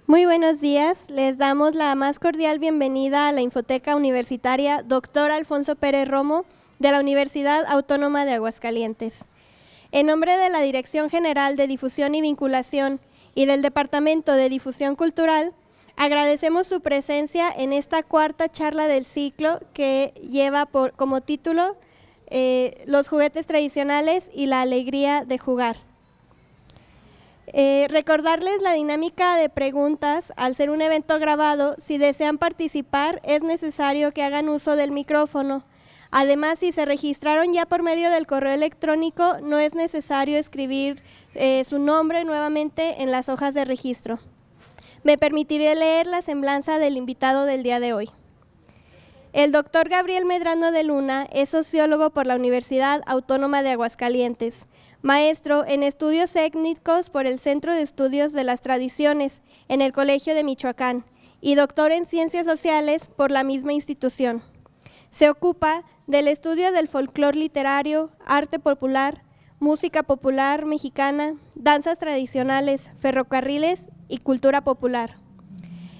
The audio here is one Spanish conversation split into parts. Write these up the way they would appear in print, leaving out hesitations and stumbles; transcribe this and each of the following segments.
Muy buenos días, les damos la más cordial bienvenida a la Infoteca Universitaria Dr. Alfonso Pérez Romo de la Universidad Autónoma de Aguascalientes. En nombre de la Dirección General de Difusión y Vinculación y del Departamento de Difusión Cultural, agradecemos su presencia en esta cuarta charla del ciclo que lleva como título Los juguetes tradicionales y la alegría de jugar. Recordarles la dinámica de preguntas. Al ser un evento grabado, si desean participar, es necesario que hagan uso del micrófono. Además, si se registraron ya por medio del correo electrónico, no es necesario escribir su nombre nuevamente en las hojas de registro. Me permitiré leer la semblanza del invitado del día de hoy. El doctor Gabriel Medrano de Luna es sociólogo por la Universidad Autónoma de Aguascalientes, maestro en estudios étnicos por el Centro de Estudios de las Tradiciones en el Colegio de Michoacán y doctor en Ciencias Sociales por la misma institución. Se ocupa del estudio del folclore literario, arte popular, música popular mexicana, danzas tradicionales, ferrocarriles y cultura popular.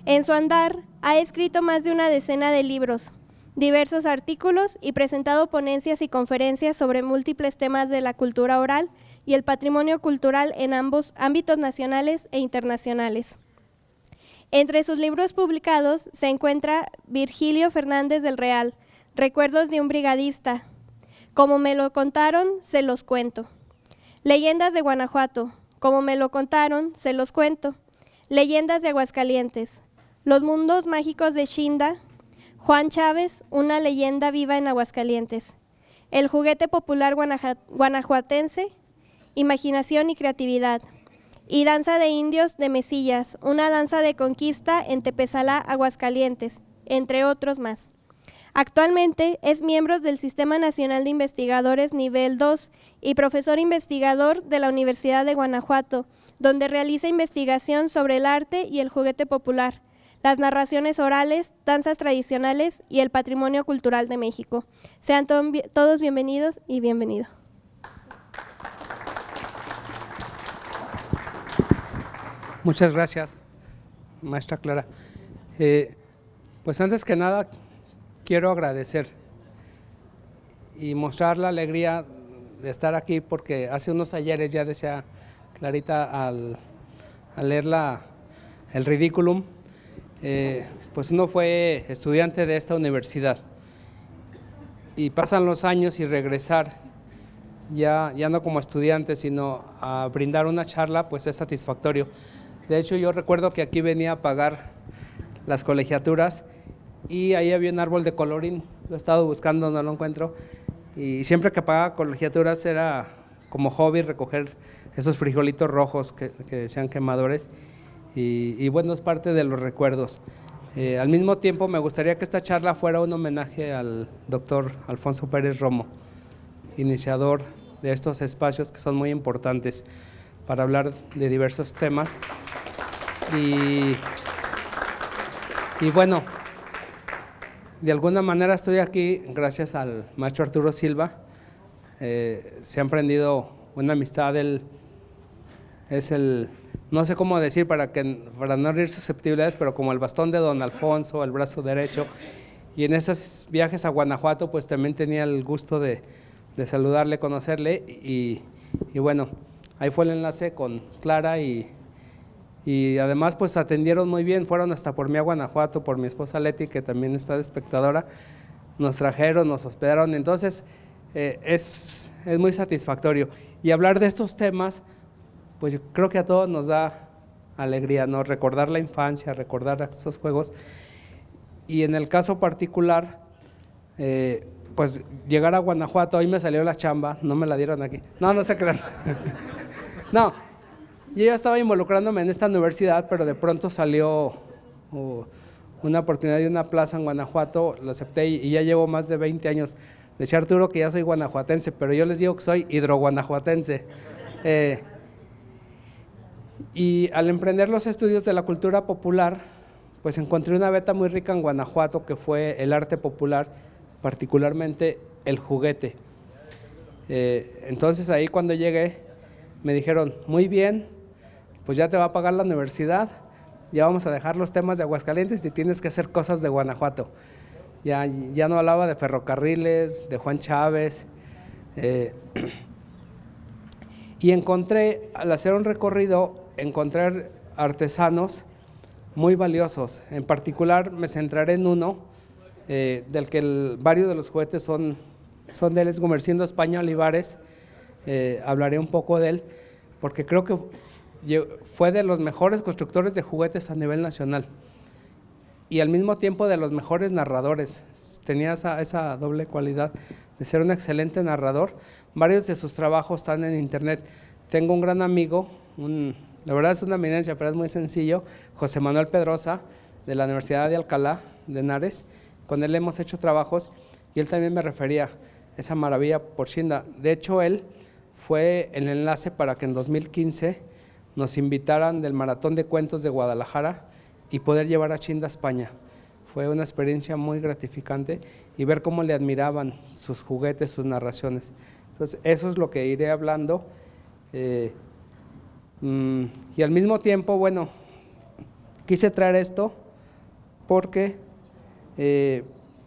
En su andar ha escrito más de una decena de libros, diversos artículos y presentado ponencias y conferencias sobre múltiples temas de la cultura oral y el patrimonio cultural en ambos ámbitos nacionales e internacionales. Entre sus libros publicados se encuentra Virgilio Fernández del Real, Recuerdos de un brigadista, Como me lo contaron, se los cuento. Leyendas de Guanajuato, Como me lo contaron, se los cuento. Leyendas de Aguascalientes, Los mundos mágicos de Shinda, Juan Chávez, una leyenda viva en Aguascalientes. El juguete popular guanajuatense, Imaginación y creatividad. Y Danza de indios de Mesillas, una danza de conquista en Tepezalá, Aguascalientes, entre otros más. Actualmente es miembro del Sistema Nacional de Investigadores Nivel 2 y profesor investigador de la Universidad de Guanajuato, donde realiza investigación sobre el arte y el juguete popular, las narraciones orales, danzas tradicionales y el patrimonio cultural de México. Sean todos bienvenidos y bienvenido. Muchas gracias, maestra Clara. Pues antes que nada, quiero agradecer y mostrar la alegría de estar aquí, porque hace unos ayeres ya decía Clarita al leer el ridículum, pues uno fue estudiante de esta universidad y pasan los años y regresar ya no como estudiante, sino a brindar una charla, pues es satisfactorio. De hecho, yo recuerdo que aquí venía a pagar las colegiaturas y ahí había un árbol de colorín, lo he estado buscando, no lo encuentro, y siempre que pagaba colegiaturas era como hobby recoger esos frijolitos rojos que decían quemadores, y bueno, es parte de los recuerdos. Al mismo tiempo me gustaría que esta charla fuera un homenaje al doctor Alfonso Pérez Romo, iniciador de estos espacios que son muy importantes para hablar de diversos temas. Y bueno, de alguna manera estoy aquí gracias al maestro Arturo Silva. Se ha emprendido una amistad. Él es no sé cómo decir para no herir susceptibilidades, pero como el bastón de don Alfonso, el brazo derecho. Y en esos viajes a Guanajuato pues también tenía el gusto de saludarle, conocerle, y bueno, ahí fue el enlace con Clara y además pues atendieron muy bien, fueron hasta por mí a Guanajuato, por mi esposa Leti, que también está de espectadora, nos trajeron, nos hospedaron, entonces es muy satisfactorio. Y hablar de estos temas, pues yo creo que a todos nos da alegría, ¿no? Recordar la infancia, recordar estos juegos, y en el caso particular, pues llegar a Guanajuato, hoy me salió la chamba, no me la dieron aquí, no se crean, no. Yo ya estaba involucrándome en esta universidad, pero de pronto salió una oportunidad de una plaza en Guanajuato, lo acepté y ya llevo más de 20 años. Decía Arturo que ya soy guanajuatense, pero yo les digo que soy hidroguanajuatense. Y al emprender los estudios de la cultura popular, pues encontré una beta muy rica en Guanajuato, que fue el arte popular, particularmente el juguete. Entonces ahí cuando llegué me dijeron, muy bien, pues ya te va a pagar la universidad, ya vamos a dejar los temas de Aguascalientes y tienes que hacer cosas de Guanajuato. Ya no hablaba de ferrocarriles, de Juan Chávez. Y encontré, al hacer un recorrido, encontrar artesanos muy valiosos. En particular me centraré en uno, del que varios de los juguetes son de él, es Gumersindo España Olivares. Hablaré un poco de él, porque creo que fue de los mejores constructores de juguetes a nivel nacional y al mismo tiempo de los mejores narradores. Tenía esa doble cualidad de ser un excelente narrador. Varios de sus trabajos están en internet. Tengo un gran amigo, la verdad es una eminencia, pero es muy sencillo, José Manuel Pedrosa, de la Universidad de Alcalá de Henares. Con él hemos hecho trabajos y él también me refería a esa maravilla por Shinda. De hecho, él fue el enlace para que en 2015 nos invitaran del Maratón de Cuentos de Guadalajara y poder llevar a Shinda a España. Fue una experiencia muy gratificante y ver cómo le admiraban sus juguetes, sus narraciones. Entonces, eso es lo que iré hablando. Y al mismo tiempo, bueno, quise traer esto porque,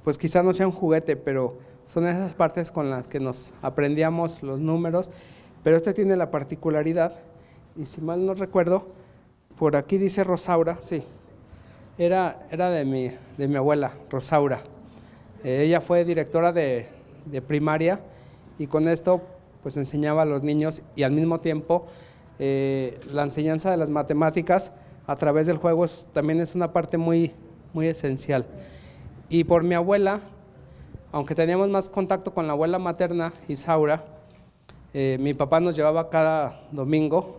pues quizá no sea un juguete, pero son esas partes con las que nos aprendíamos los números, pero este tiene la particularidad, y si mal no recuerdo, por aquí dice Rosaura, sí, era de mi abuela, Rosaura. Ella fue directora de primaria y con esto pues enseñaba a los niños y al mismo tiempo la enseñanza de las matemáticas a través del juego también es una parte muy, muy esencial. Y por mi abuela, aunque teníamos más contacto con la abuela materna, Isaura, mi papá nos llevaba cada domingo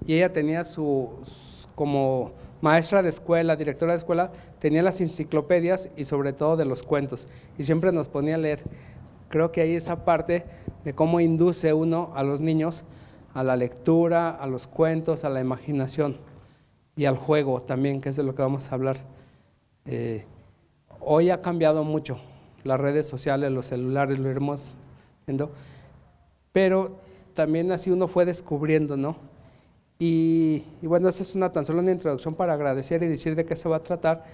y ella tenía como maestra de escuela, directora de escuela, tenía las enciclopedias y sobre todo de los cuentos y siempre nos ponía a leer. Creo que hay esa parte de cómo induce uno a los niños a la lectura, a los cuentos, a la imaginación y al juego también, que es de lo que vamos a hablar. Hoy ha cambiado mucho, las redes sociales, los celulares, lo iremos viendo, pero también así uno fue descubriendo, ¿no? Y bueno, esa es tan solo una introducción para agradecer y decir de qué se va a tratar.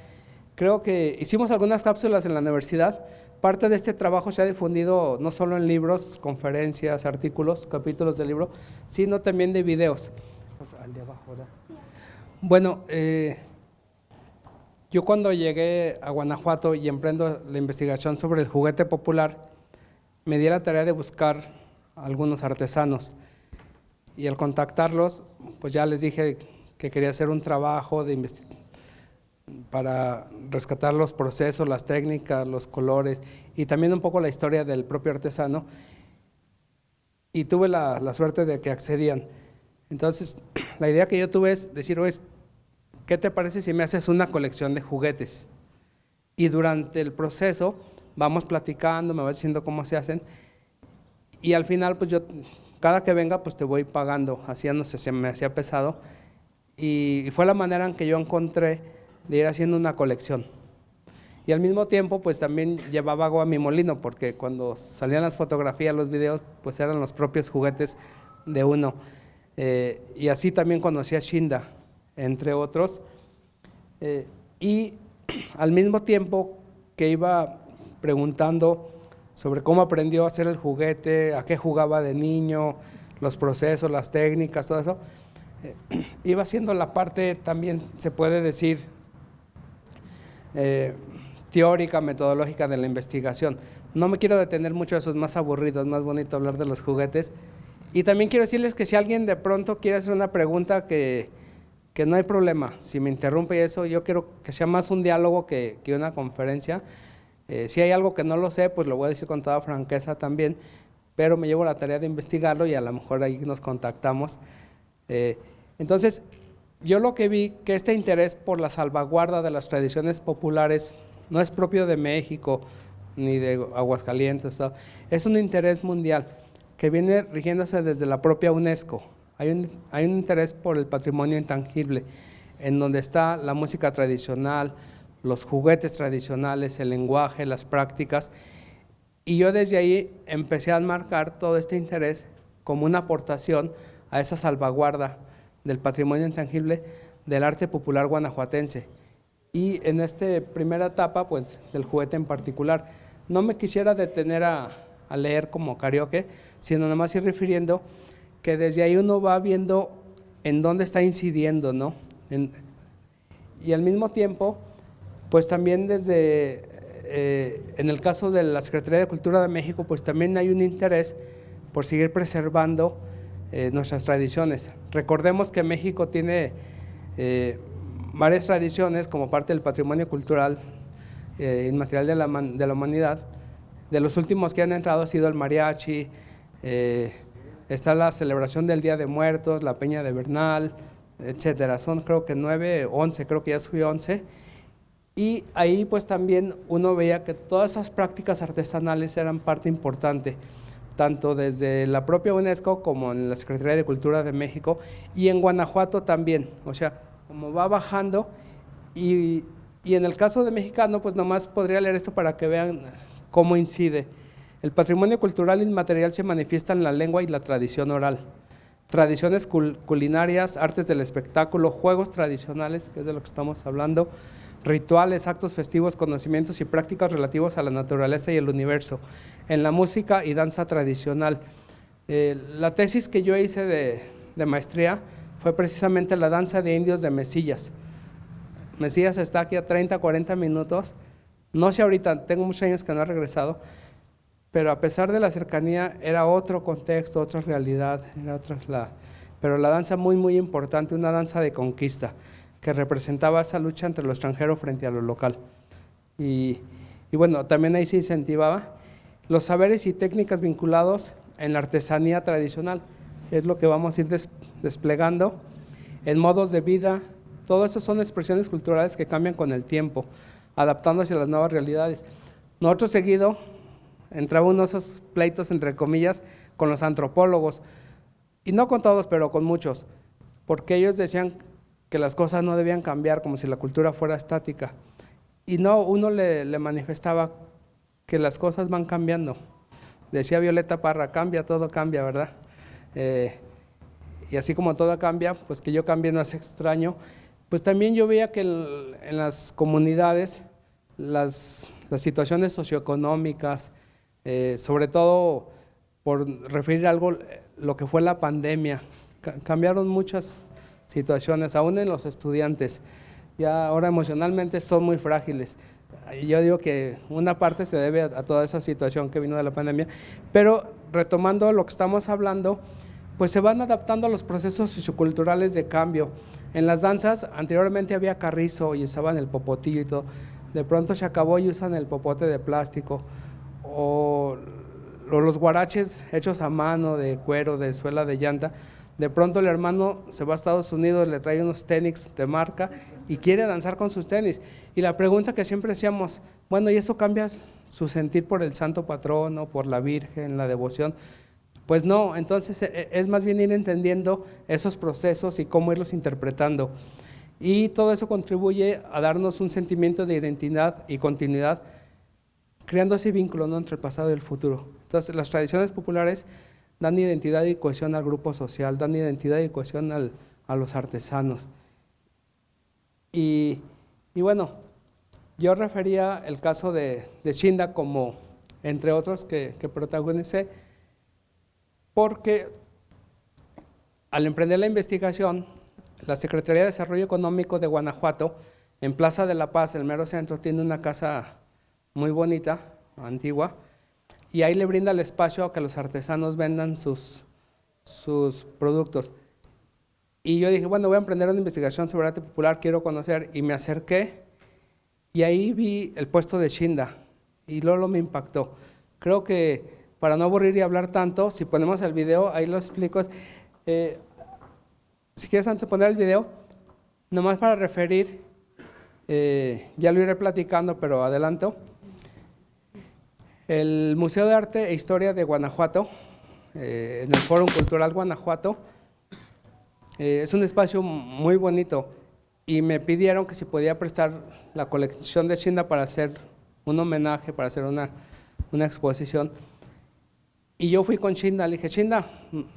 Creo que hicimos algunas cápsulas en la universidad. Parte de este trabajo se ha difundido no solo en libros, conferencias, artículos, capítulos del libro, sino también de videos. Al de abajo, ¿verdad? Bueno, yo cuando llegué a Guanajuato y emprendo la investigación sobre el juguete popular, me di la tarea de buscar a algunos artesanos y al contactarlos, pues ya les dije que quería hacer un trabajo de para rescatar los procesos, las técnicas, los colores y también un poco la historia del propio artesano, y tuve la suerte de que accedían. Entonces, la idea que yo tuve es decir, oye, ¿qué te parece si me haces una colección de juguetes? Y durante el proceso vamos platicando, me vas diciendo cómo se hacen, y al final pues yo, cada que venga pues te voy pagando, así no sé, se me hacía pesado, y fue la manera en que yo encontré de ir haciendo una colección. Y al mismo tiempo pues también llevaba agua a mi molino, porque cuando salían las fotografías, los videos, pues eran los propios juguetes de uno. Y así también conocí a Shinda, entre otros. Y al mismo tiempo que iba preguntando sobre cómo aprendió a hacer el juguete, a qué jugaba de niño, los procesos, las técnicas, todo eso, iba haciendo la parte también, se puede decir, teórica, metodológica de la investigación. No me quiero detener mucho, eso es más aburrido, es más bonito hablar de los juguetes. Y también quiero decirles que si alguien de pronto quiere hacer una pregunta, que no hay problema, si me interrumpe y eso, yo quiero que sea más un diálogo que una conferencia. Si hay algo que no lo sé, pues lo voy a decir con toda franqueza también, pero me llevo la tarea de investigarlo y a lo mejor ahí nos contactamos. Entonces, yo lo que vi que este interés por la salvaguarda de las tradiciones populares no es propio de México ni de Aguascalientes, ¿no? Es un interés mundial que viene rigiéndose desde la propia UNESCO. Hay un interés por el patrimonio intangible, en donde está la música tradicional, los juguetes tradicionales, el lenguaje, las prácticas, y yo desde ahí empecé a enmarcar todo este interés como una aportación a esa salvaguarda del patrimonio intangible del arte popular guanajuatense. Y en esta primera etapa, pues del juguete en particular, no me quisiera detener a leer como karaoke, sino nada más ir refiriendo que desde ahí uno va viendo en dónde está incidiendo, ¿no? Y al mismo tiempo, pues también desde, en el caso de la Secretaría de Cultura de México, pues también hay un interés por seguir preservando nuestras tradiciones. Recordemos que México tiene varias tradiciones como parte del patrimonio cultural inmaterial de la humanidad. De los últimos que han entrado ha sido el mariachi, está la celebración del Día de Muertos, la Peña de Bernal, etcétera. Son creo que 9, 11, creo que ya subió 11. Y ahí pues también uno veía que todas esas prácticas artesanales eran parte importante, tanto desde la propia UNESCO como en la Secretaría de Cultura de México y en Guanajuato también, o sea, como va bajando y en el caso de mexicano, pues nomás podría leer esto para que vean cómo incide. El patrimonio cultural inmaterial se manifiesta en la lengua y la tradición oral, tradiciones culinarias, artes del espectáculo, juegos tradicionales, que es de lo que estamos hablando, rituales, actos festivos, conocimientos y prácticas relativos a la naturaleza y el universo, en la música y danza tradicional. La tesis que yo hice de maestría fue precisamente la danza de indios de Mesillas. Mesillas está aquí a 30, 40 minutos, no sé ahorita, tengo muchos años que no he regresado, pero a pesar de la cercanía era otro contexto, otra realidad, pero la danza muy, muy importante, una danza de conquista, que representaba esa lucha entre lo extranjero frente a lo local. Y bueno, también ahí se incentivaba los saberes y técnicas vinculados en la artesanía tradicional, que es lo que vamos a ir desplegando, en modos de vida. Todo eso son expresiones culturales que cambian con el tiempo, adaptándose a las nuevas realidades. Nosotros seguido entraba uno de esos pleitos, entre comillas, con los antropólogos, y no con todos, pero con muchos, porque ellos decían que las cosas no debían cambiar, como si la cultura fuera estática. Y no, uno le manifestaba que las cosas van cambiando. Decía Violeta Parra, cambia, todo cambia, ¿verdad? Y así como todo cambia, pues que yo cambie no es extraño. Pues también yo veía que en las comunidades, las situaciones socioeconómicas, sobre todo por referir algo, lo que fue la pandemia, cambiaron muchas situaciones, aún en los estudiantes, ya ahora emocionalmente son muy frágiles. Yo digo que una parte se debe a toda esa situación que vino de la pandemia, pero retomando lo que estamos hablando, pues se van adaptando a los procesos socioculturales de cambio. En las danzas, anteriormente había carrizo y usaban el popotillo y todo, de pronto se acabó y usan el popote de plástico, o los guaraches hechos a mano, de cuero, de suela de llanta. De pronto el hermano se va a Estados Unidos, le trae unos tenis de marca y quiere danzar con sus tenis. Y la pregunta que siempre hacíamos, bueno, ¿y eso cambia su sentir por el santo patrono, por la Virgen, la devoción? Pues no, entonces es más bien ir entendiendo esos procesos y cómo irlos interpretando. Y todo eso contribuye a darnos un sentimiento de identidad y continuidad, creando ese vínculo, ¿no?, entre el pasado y el futuro. Entonces las tradiciones populares dan identidad y cohesión al grupo social, dan identidad y cohesión a los artesanos. Y bueno, yo refería el caso de Chinda como, entre otros, que protagonicé, porque al emprender la investigación, la Secretaría de Desarrollo Económico de Guanajuato, en Plaza de la Paz, el mero centro, tiene una casa muy bonita, antigua, y ahí le brinda el espacio a que los artesanos vendan sus productos. Y yo dije, bueno, voy a emprender una investigación sobre arte popular, quiero conocer, y me acerqué, y ahí vi el puesto de Chinda, y luego me impactó. Creo que, para no aburrir y hablar tanto, si ponemos el video, ahí lo explico. Si quieres, antes de poner el video, nomás para referir, ya lo iré platicando, pero adelanto. El Museo de Arte e Historia de Guanajuato, en el Fórum Cultural Guanajuato, es un espacio muy bonito y me pidieron que si podía prestar la colección de Chinda para hacer un homenaje, para hacer una exposición. Y yo fui con Chinda, le dije, Chinda,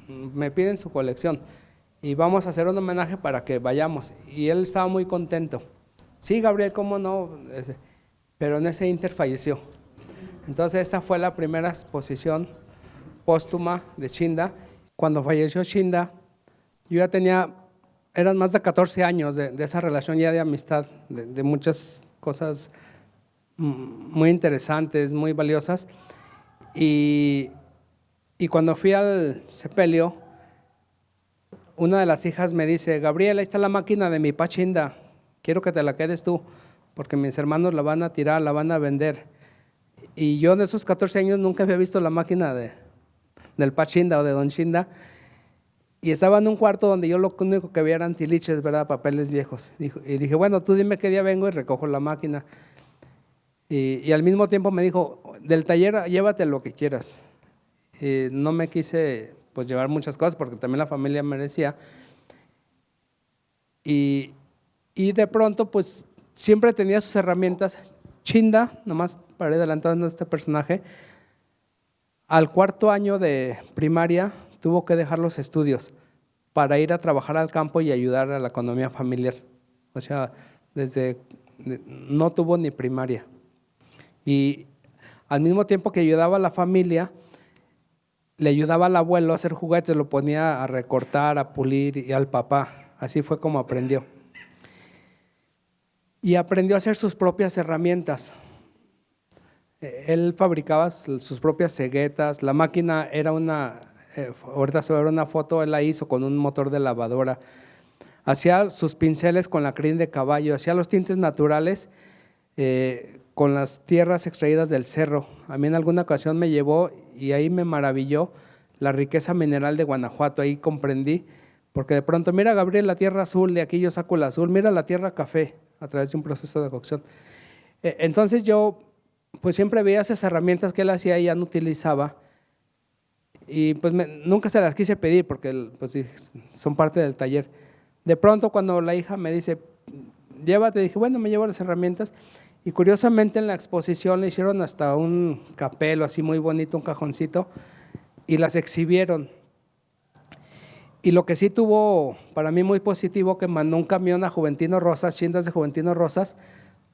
me piden su colección. y vamos a hacer un homenaje para que vayamos. Y él estaba muy contento. Sí, Gabriel, ¿cómo no? Pero en ese inter falleció. Entonces esta fue la primera exposición póstuma de Chinda. Cuando falleció Chinda, yo ya tenía, eran más de 14 años de esa relación ya de amistad, de muchas cosas muy interesantes, muy valiosas. Y cuando fui al sepelio, una de las hijas me dice: Gabriel, ahí está la máquina de mi pa Chinda, quiero que te la quedes tú, porque mis hermanos la van a tirar, la van a vender. Y yo en esos 14 años nunca había visto la máquina del pa Chinda o de don Chinda, y estaba en un cuarto donde yo lo único que veía eran tiliches, ¿verdad?, papeles viejos. Y dije, bueno, tú dime qué día vengo y recojo la máquina. Y al mismo tiempo me dijo, del taller llévate lo que quieras. No me quise pues llevar muchas cosas porque también la familia merecía. Y de pronto pues siempre tenía sus herramientas. Chinda, nomás para ir adelantando este personaje, al 4º año de primaria tuvo que dejar los estudios para ir a trabajar al campo y ayudar a la economía familiar. O sea, no tuvo ni primaria. Y al mismo tiempo que ayudaba a la familia, le ayudaba al abuelo a hacer juguetes, lo ponía a recortar, a pulir, y al papá. Así fue como aprendió. Y aprendió a hacer sus propias herramientas. Él fabricaba sus propias ceguetas. La máquina era ahorita se ve una foto, él la hizo con un motor de lavadora. Hacía sus pinceles con la crin de caballo, hacía los tintes naturales con las tierras extraídas del cerro. A mí en alguna ocasión me llevó y ahí me maravilló la riqueza mineral de Guanajuato. Ahí comprendí, porque de pronto, mira Gabriel, la tierra azul, de aquí yo saco el azul, mira la tierra café, a través de un proceso de cocción. Entonces yo pues siempre veía esas herramientas que él hacía y ya no utilizaba, y pues nunca se las quise pedir porque pues, son parte del taller. De pronto cuando la hija me dice, llévate, dije, bueno, me llevo las herramientas. Y curiosamente en la exposición le hicieron hasta un capelo así muy bonito, un cajoncito, y las exhibieron. Y lo que sí tuvo para mí muy positivo, que mandó un camión a Juventino Rosas, Chindas de Juventino Rosas,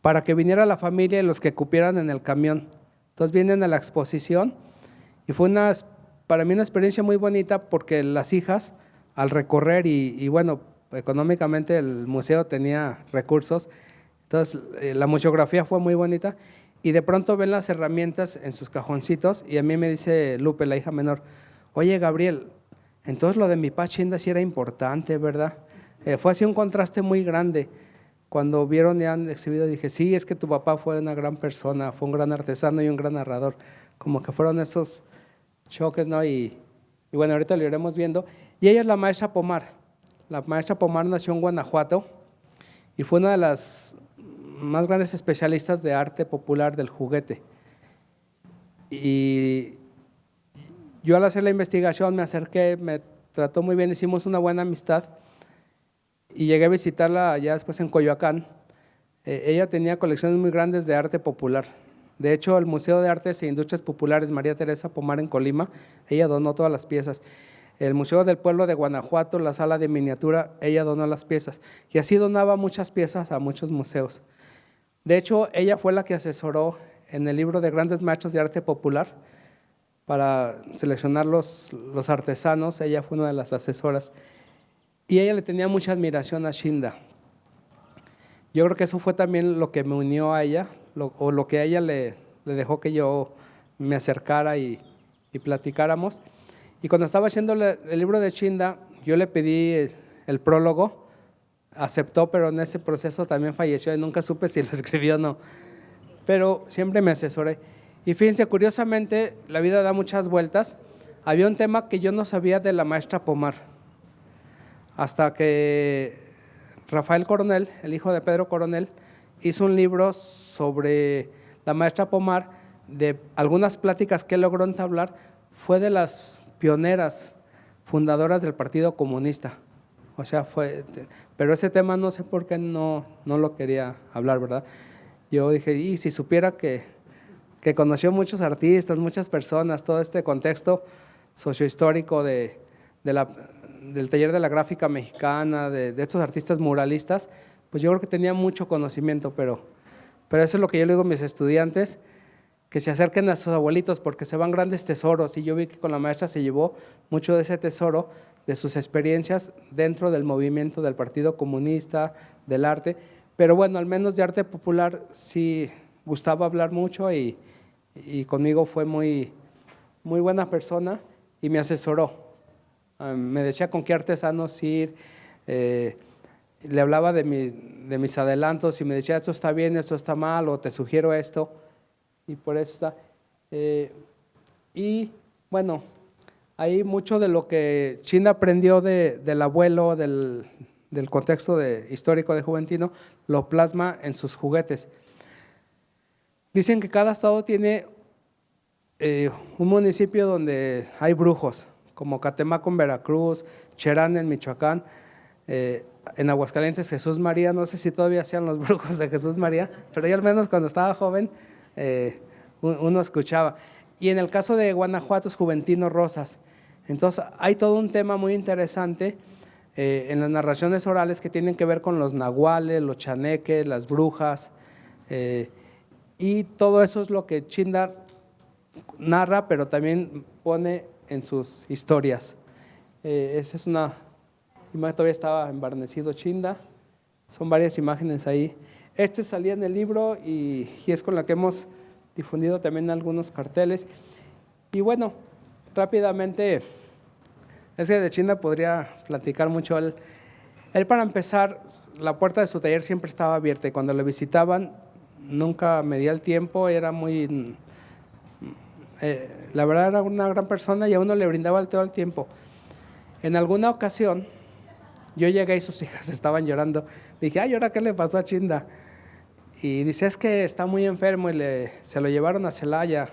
para que viniera la familia y los que cupieran en el camión. Entonces vienen a la exposición y fue para mí una experiencia muy bonita, porque las hijas al recorrer y bueno, económicamente el museo tenía recursos, entonces la museografía fue muy bonita, y de pronto ven las herramientas en sus cajoncitos y a mí me dice Lupe, la hija menor, oye Gabriel, entonces lo de mi pa Chinda sí era importante, ¿verdad? Fue así un contraste muy grande. Cuando vieron y han exhibido dije, sí, es que tu papá fue una gran persona, fue un gran artesano y un gran narrador, como que fueron esos choques, ¿no? Y bueno, ahorita lo iremos viendo. Y ella es la maestra Pomar. La maestra Pomar nació en Guanajuato y fue una de las más grandes especialistas de arte popular del juguete. Y yo al hacer la investigación me acerqué, me trató muy bien, hicimos una buena amistad y llegué a visitarla ya después en Coyoacán. Ella tenía colecciones muy grandes de arte popular. De hecho, el Museo de Artes e Industrias Populares María Teresa Pomar en Colima, ella donó todas las piezas. El Museo del Pueblo de Guanajuato, la sala de miniatura, ella donó las piezas. Y así donaba muchas piezas a muchos museos. De hecho, ella fue la que asesoró en el libro de Grandes Maestros de Arte Popular para seleccionar los artesanos. Ella fue una de las asesoras. Y ella le tenía mucha admiración a Chinda. Yo creo que eso fue también lo que me unió a ella, o lo que a ella le dejó que yo me acercara y platicáramos. Y cuando estaba haciendo el libro de Chinda, yo le pedí el prólogo, aceptó, pero en ese proceso también falleció y nunca supe si lo escribió o no. Pero siempre me asesoré. Y fíjense, curiosamente, la vida da muchas vueltas. Había un tema que yo no sabía de la maestra Pomar, hasta que Rafael Coronel, el hijo de Pedro Coronel, hizo un libro sobre la maestra Pomar, de algunas pláticas que él logró entablar. Fue de las pioneras fundadoras del Partido Comunista. O sea, pero ese tema no sé por qué no lo quería hablar, ¿verdad? Yo dije, y si supiera que conoció muchos artistas, muchas personas, todo este contexto sociohistórico de del taller de la gráfica mexicana, de estos artistas muralistas, pues yo creo que tenía mucho conocimiento, pero eso es lo que yo le digo a mis estudiantes, que se acerquen a sus abuelitos porque se van grandes tesoros, y yo vi que con la maestra se llevó mucho de ese tesoro, de sus experiencias dentro del movimiento del Partido Comunista, del arte, pero bueno, al menos de arte popular sí gustaba hablar mucho y conmigo fue muy buena persona y me asesoró. Me decía con qué artesanos ir, le hablaba de mis adelantos y me decía esto está bien, esto está mal o te sugiero esto y por eso está. Y bueno, ahí mucho de lo que Chinda aprendió del abuelo, del contexto histórico de Juventino, lo plasma en sus juguetes. Dicen que cada estado tiene un municipio donde hay brujos, como Catemaco en Veracruz, Cherán en Michoacán, en Aguascalientes Jesús María, no sé si todavía hacían los brujos de Jesús María, pero yo al menos cuando estaba joven uno escuchaba. Y en el caso de Guanajuato es Juventino Rosas. Entonces hay todo un tema muy interesante en las narraciones orales que tienen que ver con los nahuales, los chaneques, las brujas, y todo eso es lo que Chinda narra, pero también pone en sus historias. Esa es una imagen, todavía estaba embarnecido Chinda, son varias imágenes ahí. Este salía en el libro y es con la que hemos difundido también algunos carteles. Y bueno, rápidamente, es que de Chinda podría platicar mucho. Él para empezar, la puerta de su taller siempre estaba abierta y cuando le visitaban nunca medía el tiempo, era muy… la verdad era una gran persona y a uno le brindaba todo el tiempo. En alguna ocasión, yo llegué y sus hijas estaban llorando. Dije, ay, ¿ahora qué le pasó a Chinda? Y dice, es que está muy enfermo y se lo llevaron a Celaya,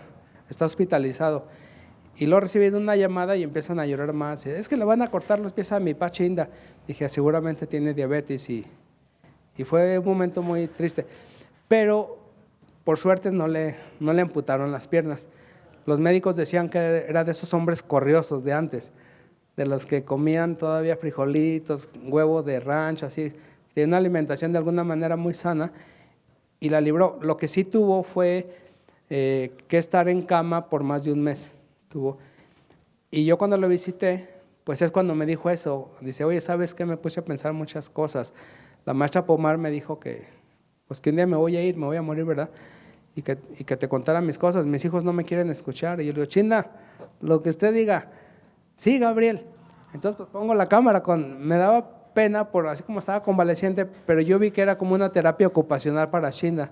está hospitalizado. Y luego reciben una llamada y empiezan a llorar más. Es que le van a cortar los pies a mi pa Chinda. Dije, seguramente tiene diabetes y fue un momento muy triste. Pero por suerte no le amputaron las piernas. Los médicos decían que era de esos hombres corriosos de antes, de los que comían todavía frijolitos, huevo de rancho, así, de una alimentación de alguna manera muy sana, y la libró. Lo que sí tuvo fue que estar en cama por más de un mes. Y yo cuando lo visité, pues es cuando me dijo eso. Dice, oye, ¿sabes qué? Me puse a pensar muchas cosas. La maestra Pomar me dijo que un día me voy a ir, me voy a morir, ¿verdad? Y que te contara mis cosas. Mis hijos no me quieren escuchar. Y yo le digo, Chinda, lo que usted diga. Sí, Gabriel. Entonces pues pongo la cámara, me daba pena, así como estaba convaleciente, pero yo vi que era como una terapia ocupacional para Chinda.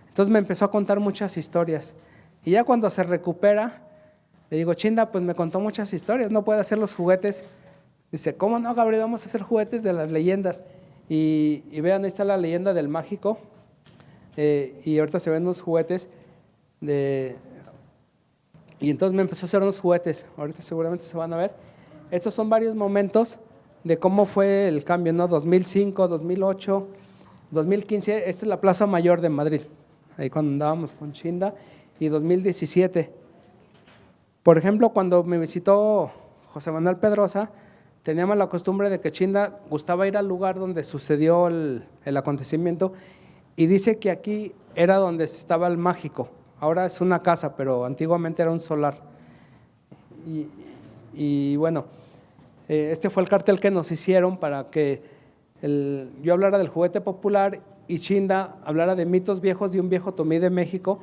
Entonces me empezó a contar muchas historias. Y ya cuando se recupera, le digo, Chinda, pues me contó muchas historias, no puede hacer los juguetes. Dice, ¿cómo no, Gabriel? Vamos a hacer juguetes de las leyendas. Y vean, ahí está la leyenda del mágico. Y ahorita se ven unos juguetes y entonces me empezó a hacer unos juguetes, ahorita seguramente se van a ver. Estos son varios momentos de cómo fue el cambio, ¿no? 2005, 2008, 2015, esta es la Plaza Mayor de Madrid, ahí cuando andábamos con Chinda, y 2017. Por ejemplo, cuando me visitó José Manuel Pedrosa, teníamos la costumbre de que Chinda gustaba ir al lugar donde sucedió el acontecimiento, y dice que aquí era donde estaba el mágico. Ahora es una casa, pero antiguamente era un solar. Y bueno, este fue el cartel que nos hicieron para que yo hablara del juguete popular y Chinda hablara de mitos viejos de un viejo Tomí de México.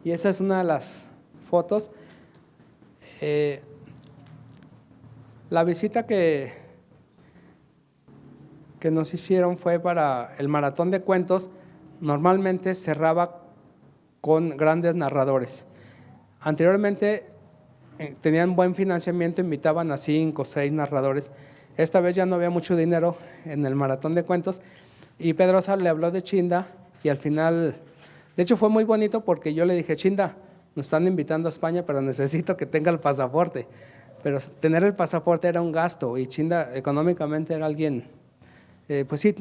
Y esa es una de las fotos. La visita que nos hicieron fue para el maratón de cuentos. Normalmente cerraba con grandes narradores. Anteriormente tenían buen financiamiento, invitaban a 5 o 6 narradores. Esta vez ya no había mucho dinero en el maratón de cuentos y Pedrosa le habló de Chinda y al final, de hecho fue muy bonito porque yo le dije, Chinda, nos están invitando a España, pero necesito que tenga el pasaporte. Pero tener el pasaporte era un gasto y Chinda económicamente era alguien… pues sí,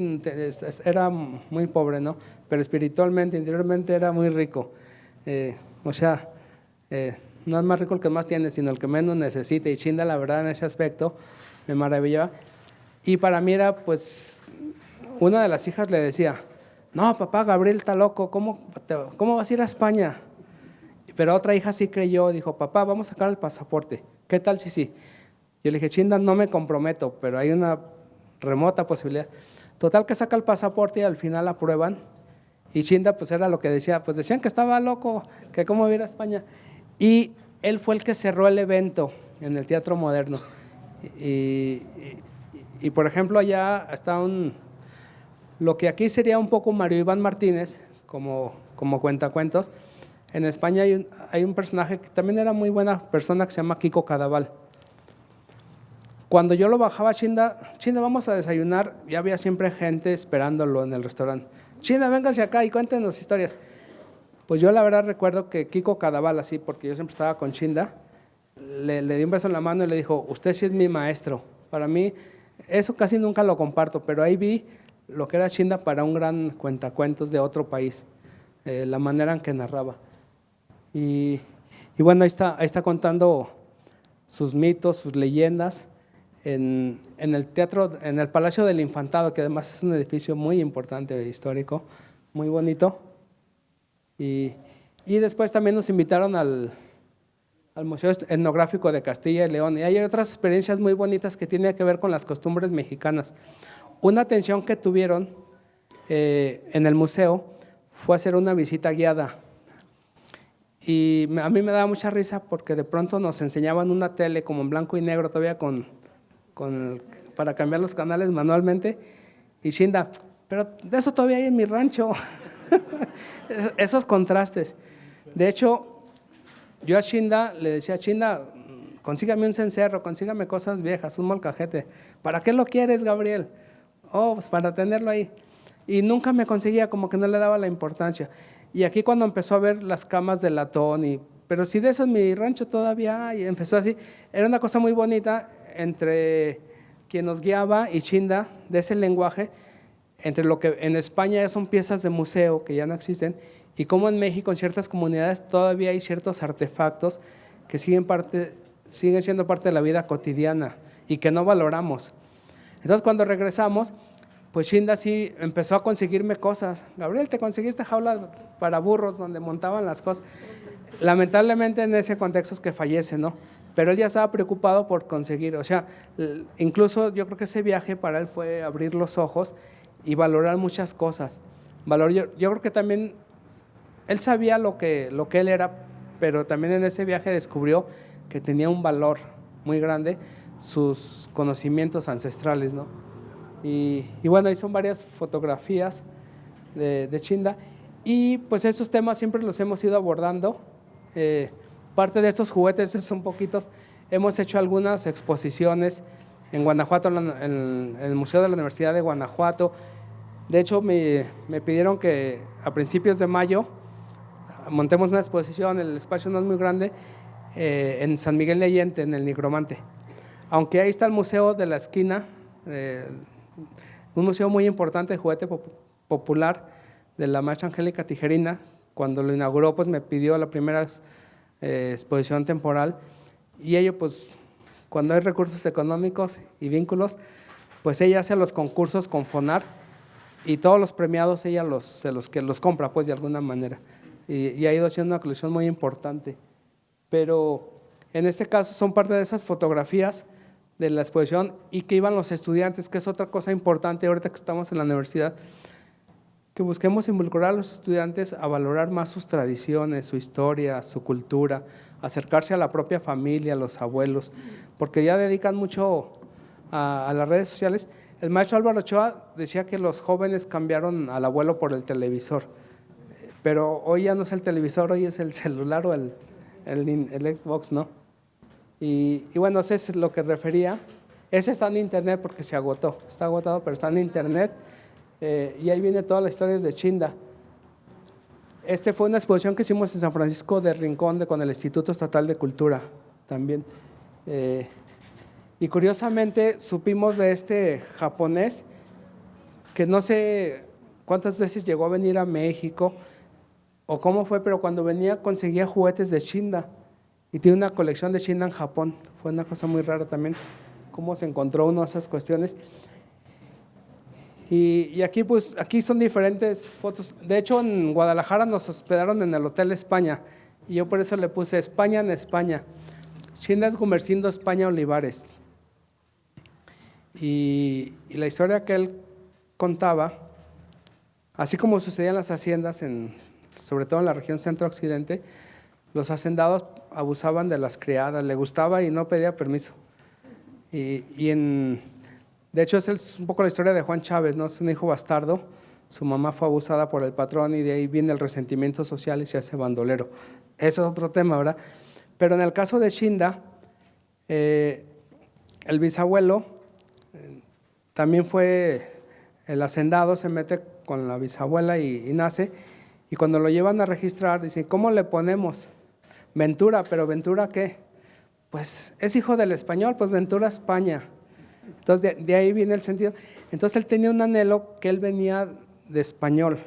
era muy pobre, ¿no? Pero espiritualmente, interiormente era muy rico. O sea, no es más rico el que más tiene, sino el que menos necesita. Y Chinda, la verdad, en ese aspecto, me maravillaba. Y para mí era, pues, una de las hijas le decía, no, papá, Gabriel está loco, ¿cómo vas a ir a España? Pero otra hija sí creyó, dijo, papá, vamos a sacar el pasaporte, ¿qué tal si sí? Yo le dije, Chinda, no me comprometo, pero hay una remota posibilidad. Total que saca el pasaporte y al final aprueban. Y Chinda, pues era lo que decía, pues decían que estaba loco, que cómo iba a ir a España. Y él fue el que cerró el evento en el Teatro Moderno. Y por ejemplo, allá está lo que aquí sería un poco Mario Iván Martínez, como cuentacuentos. En España hay un personaje que también era muy buena persona que se llama Kiko Cadaval. Cuando yo lo bajaba, Chinda, vamos a desayunar, ya había siempre gente esperándolo en el restaurante. Chinda, véngase acá y cuéntenos historias. Pues yo la verdad recuerdo que Kiko Cadaval, así, porque yo siempre estaba con Chinda, le di un beso en la mano y le dijo, usted sí es mi maestro. Para mí, eso casi nunca lo comparto, pero ahí vi lo que era Chinda para un gran cuentacuentos de otro país, la manera en que narraba. Y bueno, ahí está contando sus mitos, sus leyendas, en el teatro, en el Palacio del Infantado, que además es un edificio muy importante, histórico, muy bonito. Y después también nos invitaron al Museo Etnográfico de Castilla y León, y hay otras experiencias muy bonitas que tienen que ver con las costumbres mexicanas. Una atención que tuvieron en el museo fue hacer una visita guiada. Y a mí me daba mucha risa porque de pronto nos enseñaban una tele como en blanco y negro todavía para cambiar los canales manualmente. Y Chinda, pero de eso todavía hay en mi rancho. Esos contrastes. De hecho, yo a Chinda le decía, Chinda, consígame un cencerro, consígame cosas viejas, un molcajete. ¿Para qué lo quieres, Gabriel? Oh, pues para tenerlo ahí. Y nunca me conseguía, como que no le daba la importancia. Y aquí cuando empezó a ver las camas de latón, pero si de eso en mi rancho todavía hay, empezó así, era una cosa muy bonita entre quien nos guiaba y Chinda, de ese lenguaje, entre lo que en España son piezas de museo que ya no existen, y como en México en ciertas comunidades todavía hay ciertos artefactos que siguen siendo parte de la vida cotidiana y que no valoramos. Entonces cuando regresamos, pues Chinda sí empezó a conseguirme cosas. Gabriel, te conseguiste jaula para burros donde montaban las cosas. Lamentablemente en ese contexto es que fallece, ¿no? Pero él ya estaba preocupado por conseguir, o sea, incluso yo creo que ese viaje para él fue abrir los ojos y valorar muchas cosas. Yo creo que también él sabía lo que él era, pero también en ese viaje descubrió que tenía un valor muy grande sus conocimientos ancestrales, ¿no? Y bueno, ahí son varias fotografías de Chinda, y pues estos temas siempre los hemos ido abordando. Parte de estos juguetes son poquitos. Hemos hecho algunas exposiciones en Guanajuato, en el Museo de la Universidad de Guanajuato. De hecho, me pidieron que a principios de mayo montemos una exposición, el espacio no es muy grande, en San Miguel de Allende, en el Nigromante. Aunque ahí está el museo de la esquina, un museo muy importante de juguete popular de la maestra Angélica Tijerina. Cuando lo inauguró, pues me pidió la primera exposición temporal, y ello, pues cuando hay recursos económicos y vínculos, pues ella hace los concursos con FONAR, y todos los premiados ella los compra, pues de alguna manera, y ha ido haciendo una colección muy importante. Pero en este caso son parte de esas fotografías de la exposición, y que iban los estudiantes, que es otra cosa importante ahorita que estamos en la universidad, que busquemos involucrar a los estudiantes a valorar más sus tradiciones, su historia, su cultura, acercarse a la propia familia, a los abuelos, porque ya dedican mucho a las redes sociales. El maestro Álvaro Ochoa decía que los jóvenes cambiaron al abuelo por el televisor, pero hoy ya no es el televisor, hoy es el celular o el Xbox, ¿no? Y bueno, eso es lo que refería. Ese está en internet porque se agotó, está agotado, pero está en internet. Y ahí viene toda la historia de Chinda. Fue una exposición que hicimos en San Francisco de Rincón con el Instituto Estatal de Cultura también. Y curiosamente supimos de este japonés que no sé cuántas veces llegó a venir a México o cómo fue, pero cuando venía conseguía juguetes de Chinda y tiene una colección de Chinda en Japón. Fue una cosa muy rara también cómo se encontró uno esas cuestiones. Y aquí, pues, aquí son diferentes fotos. De hecho, en Guadalajara nos hospedaron en el Hotel España, y yo por eso le puse España en España. Chindas Gumersindo, España, Olivares. Y la historia que él contaba, así como sucedía en las haciendas, sobre todo en la región centro-occidente, los hacendados abusaban de las criadas, le gustaba y no pedía permiso. De hecho, es un poco la historia de Juan Chávez, ¿no? Es un hijo bastardo, su mamá fue abusada por el patrón y de ahí viene el resentimiento social y se hace bandolero. Ese es otro tema, ¿verdad? Pero en el caso de Shinda, el bisabuelo también fue el hacendado, se mete con la bisabuela y nace, y cuando lo llevan a registrar, dicen, ¿cómo le ponemos? Ventura, ¿pero Ventura qué? Pues es hijo del español, pues Ventura España. Entonces de ahí viene el sentido. Entonces él tenía un anhelo que él venía de español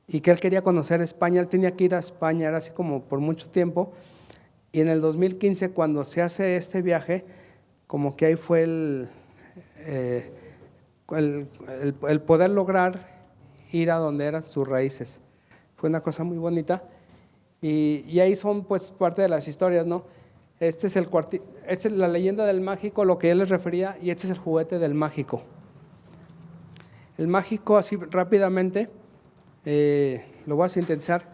y que él quería conocer España, él tenía que ir a España, era así como por mucho tiempo, y en el 2015 cuando se hace este viaje, como que ahí fue el poder lograr ir a donde eran sus raíces. Fue una cosa muy bonita. Y ahí son pues parte de las historias, ¿no? Esta es la leyenda del mágico, lo que él les refería, y este es el juguete del mágico. El mágico, así rápidamente, lo voy a sintetizar.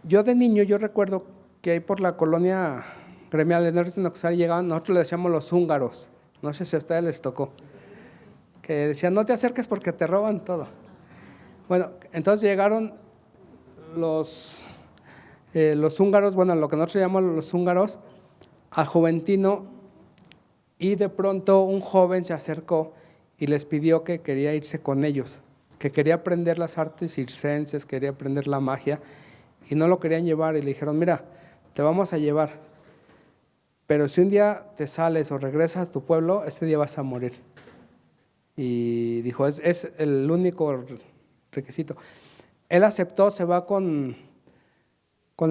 Yo de niño, yo recuerdo que ahí por la colonia gremial de Nocosari llegaban, nosotros le decíamos los húngaros, no sé si a ustedes les tocó, que decían, no te acerques porque te roban todo. Bueno, entonces llegaron los húngaros, bueno, lo que nosotros llamamos los húngaros, a Juventino, y de pronto un joven se acercó y les pidió que quería irse con ellos, que quería aprender las artes circenses, quería aprender la magia, y no lo querían llevar, y le dijeron, mira, te vamos a llevar, pero si un día te sales o regresas a tu pueblo, este día vas a morir. Y dijo, es el único requisito. Él aceptó, se va con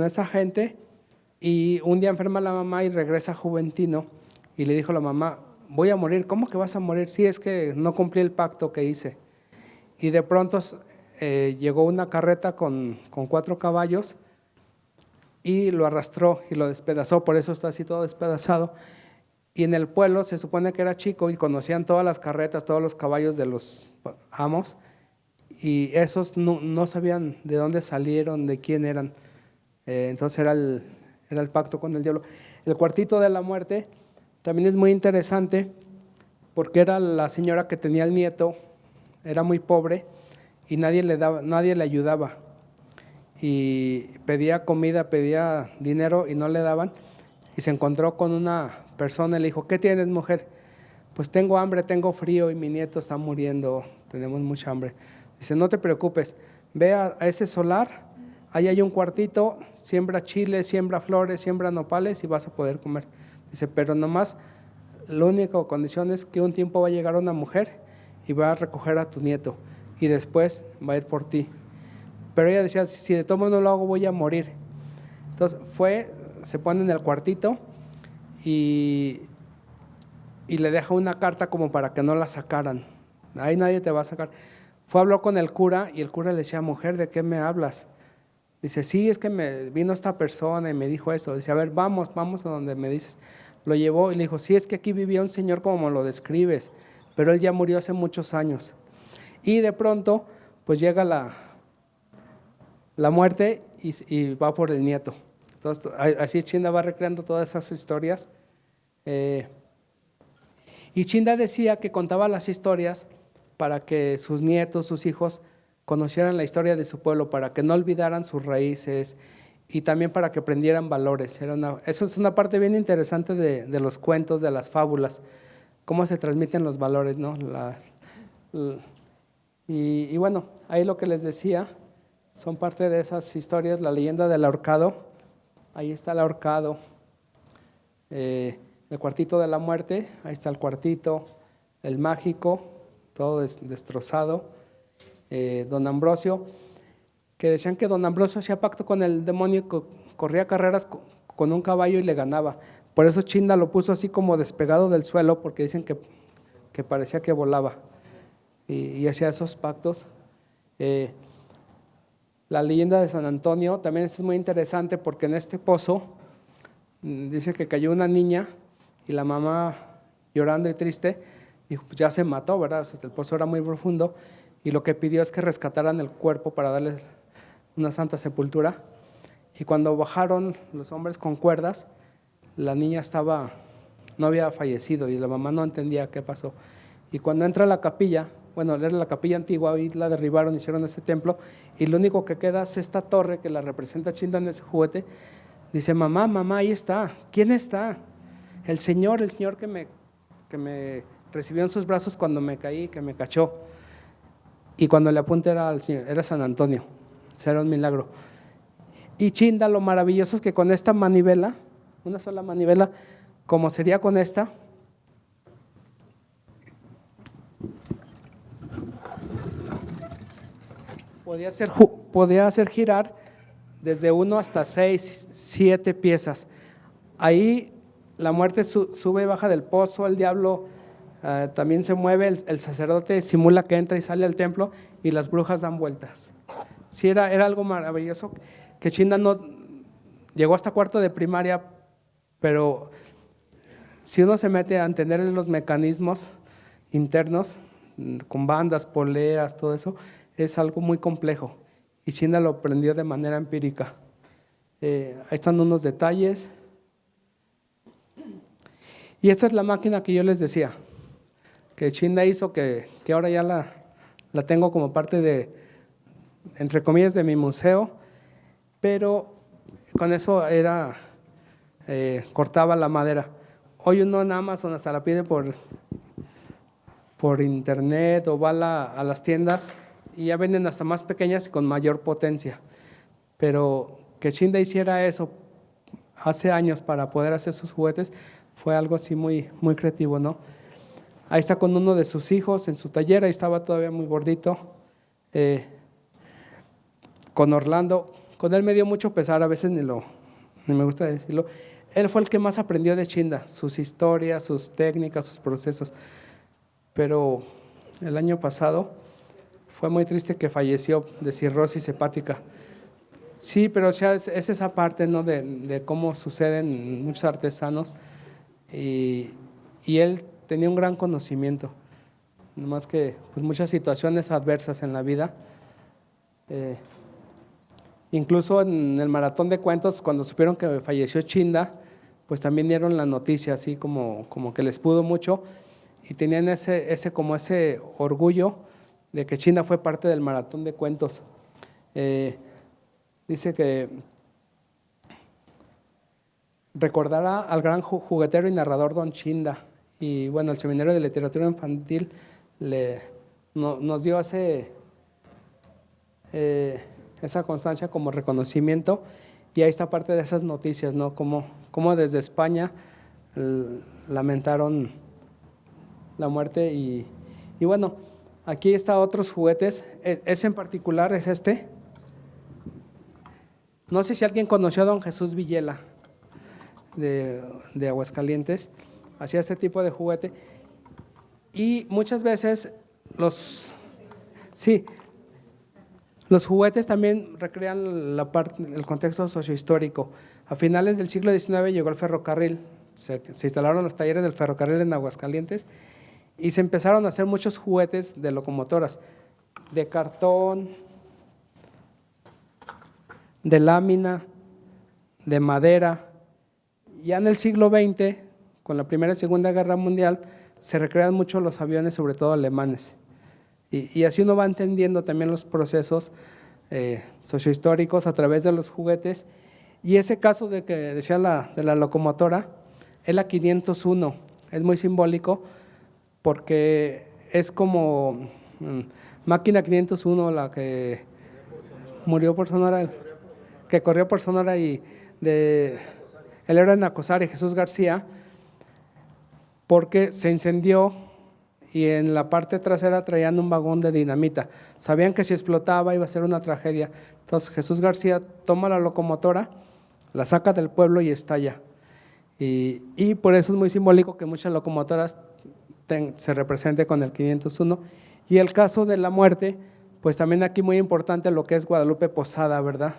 esa gente, y un día enferma la mamá y regresa a Juventino, y le dijo a la mamá, voy a morir. ¿Cómo que vas a morir? Sí, es que no cumplí el pacto que hice. Y de pronto llegó una carreta con 4 caballos y lo arrastró y lo despedazó, por eso está así todo despedazado. Y en el pueblo se supone que era chico y conocían todas las carretas, todos los caballos de los amos, y esos no sabían de dónde salieron, de quién eran. Entonces era el pacto con el diablo. El cuartito de la muerte también es muy interesante porque era la señora que tenía el nieto, era muy pobre y nadie le ayudaba, y pedía comida, pedía dinero y no le daban, y se encontró con una persona y le dijo, ¿qué tienes, mujer? Pues tengo hambre, tengo frío y mi nieto está muriendo, tenemos mucha hambre. Dice, no te preocupes, ve a ese solar, ahí hay un cuartito, siembra chiles, siembra flores, siembra nopales y vas a poder comer. Dice, pero nomás, la única condición es que un tiempo va a llegar una mujer y va a recoger a tu nieto y después va a ir por ti. Pero ella decía, si de todo modo no lo hago voy a morir. Entonces se pone en el cuartito y le deja una carta como para que no la sacaran. Ahí nadie te va a sacar. Habló con el cura y el cura le decía, mujer, ¿de qué me hablas? Dice, sí, es que me vino esta persona y me dijo eso. Dice, a ver, vamos a donde me dices. Lo llevó y le dijo, sí, es que aquí vivía un señor como lo describes, pero él ya murió hace muchos años. Y de pronto, pues llega la muerte y va por el nieto. Entonces, así Chinda va recreando todas esas historias. Y Chinda decía que contaba las historias para que sus nietos, sus hijos, conocieran la historia de su pueblo, para que no olvidaran sus raíces y también para que aprendieran valores. Eso es una parte bien interesante de los cuentos, de las fábulas, cómo se transmiten los valores, ¿no? Y bueno, ahí lo que les decía son parte de esas historias, la leyenda del ahorcado. Ahí está el ahorcado, el cuartito de la muerte, ahí está el cuartito, el mágico, todo destrozado, don Ambrosio, que decían que don Ambrosio hacía pacto con el demonio y corría carreras con un caballo y le ganaba, Por eso Chinda lo puso así como despegado del suelo, porque dicen que parecía que volaba y hacía esos pactos. La leyenda de San Antonio también es muy interesante, porque en este pozo dice que cayó una niña y la mamá, llorando y triste, dijo, pues ya se mató, ¿verdad? O sea, el pozo era muy profundo, y lo que pidió es que rescataran el cuerpo para darle una santa sepultura. Y cuando bajaron los hombres con cuerdas, la niña no había fallecido, y la mamá no entendía qué pasó. Y cuando entra a la capilla, bueno, era la capilla antigua, y la derribaron, hicieron ese templo, y lo único que queda es esta torre que la representa Chinda en ese juguete. Dice, mamá, mamá, ahí está. ¿Quién está? El Señor que me recibió en sus brazos cuando me caí, que me cachó. Y cuando le apunté era San Antonio. O sea, era un milagro. Y Chinda, lo maravilloso es que con esta manivela, una sola manivela, como sería con esta, podía hacer girar desde 1 hasta 6, 7 piezas. Ahí la muerte sube y baja del pozo, el diablo también se mueve, el sacerdote simula que entra y sale al templo, y las brujas dan vueltas. Sí, era algo maravilloso, que Chinda no llegó hasta cuarto de primaria, pero si uno se mete a entender los mecanismos internos, con bandas, poleas, todo eso, es algo muy complejo, y Chinda lo aprendió de manera empírica. Ahí están unos detalles. Y esta es la máquina que yo les decía, que Chinda hizo, que ahora ya la tengo como parte de, entre comillas, de mi museo, pero con eso cortaba la madera. Hoy uno en Amazon hasta la pide por internet, o va a las tiendas y ya venden hasta más pequeñas y con mayor potencia. Pero que Chinda hiciera eso hace años para poder hacer sus juguetes fue algo así muy, muy creativo, ¿no? Ahí está con uno de sus hijos en su taller, ahí estaba todavía muy gordito, con Orlando. Con él me dio mucho pesar, a veces ni me gusta decirlo. Él fue el que más aprendió de Chinda, sus historias, sus técnicas, sus procesos. Pero el año pasado fue muy triste que falleció de cirrosis hepática. Sí, pero ya es esa parte, ¿no?, de cómo suceden muchos artesanos, y él tenía un gran conocimiento, nomás que pues, muchas situaciones adversas en la vida. Incluso en el maratón de cuentos, cuando supieron que falleció Chinda, pues también dieron la noticia, así como que les pudo mucho, y tenían ese orgullo de que Chinda fue parte del maratón de cuentos. Dice que recordará al gran juguetero y narrador Don Chinda, y bueno, el Seminario de Literatura Infantil nos dio esa constancia como reconocimiento, y ahí está parte de esas noticias, ¿no? Como desde España lamentaron la muerte, y bueno, aquí está otros juguetes. Ese en particular es este. No sé si alguien conoció a don Jesús Villela de Aguascalientes, hacía este tipo de juguete, y muchas veces los juguetes también recrean el contexto sociohistórico. A finales del siglo XIX llegó el ferrocarril, se instalaron los talleres del ferrocarril en Aguascalientes, y se empezaron a hacer muchos juguetes de locomotoras, de cartón, de lámina, de madera. Ya en el siglo XX, con la Primera y Segunda Guerra Mundial, se recrean mucho los aviones, sobre todo alemanes. Y así uno va entendiendo también los procesos sociohistóricos a través de los juguetes. Y ese caso de que decía de la locomotora, es la 501, es muy simbólico, porque es como máquina 501, la que murió por Sonora, que corrió por Sonora, y él era en Acosari, Jesús García, porque se incendió y en la parte trasera traían un vagón de dinamita. Sabían que si explotaba iba a ser una tragedia. Entonces Jesús García toma la locomotora, la saca del pueblo y estalla. Y por eso es muy simbólico que muchas locomotoras se represente con el 501. Y el caso de la muerte, pues también aquí muy importante lo que es Guadalupe Posada, ¿verdad?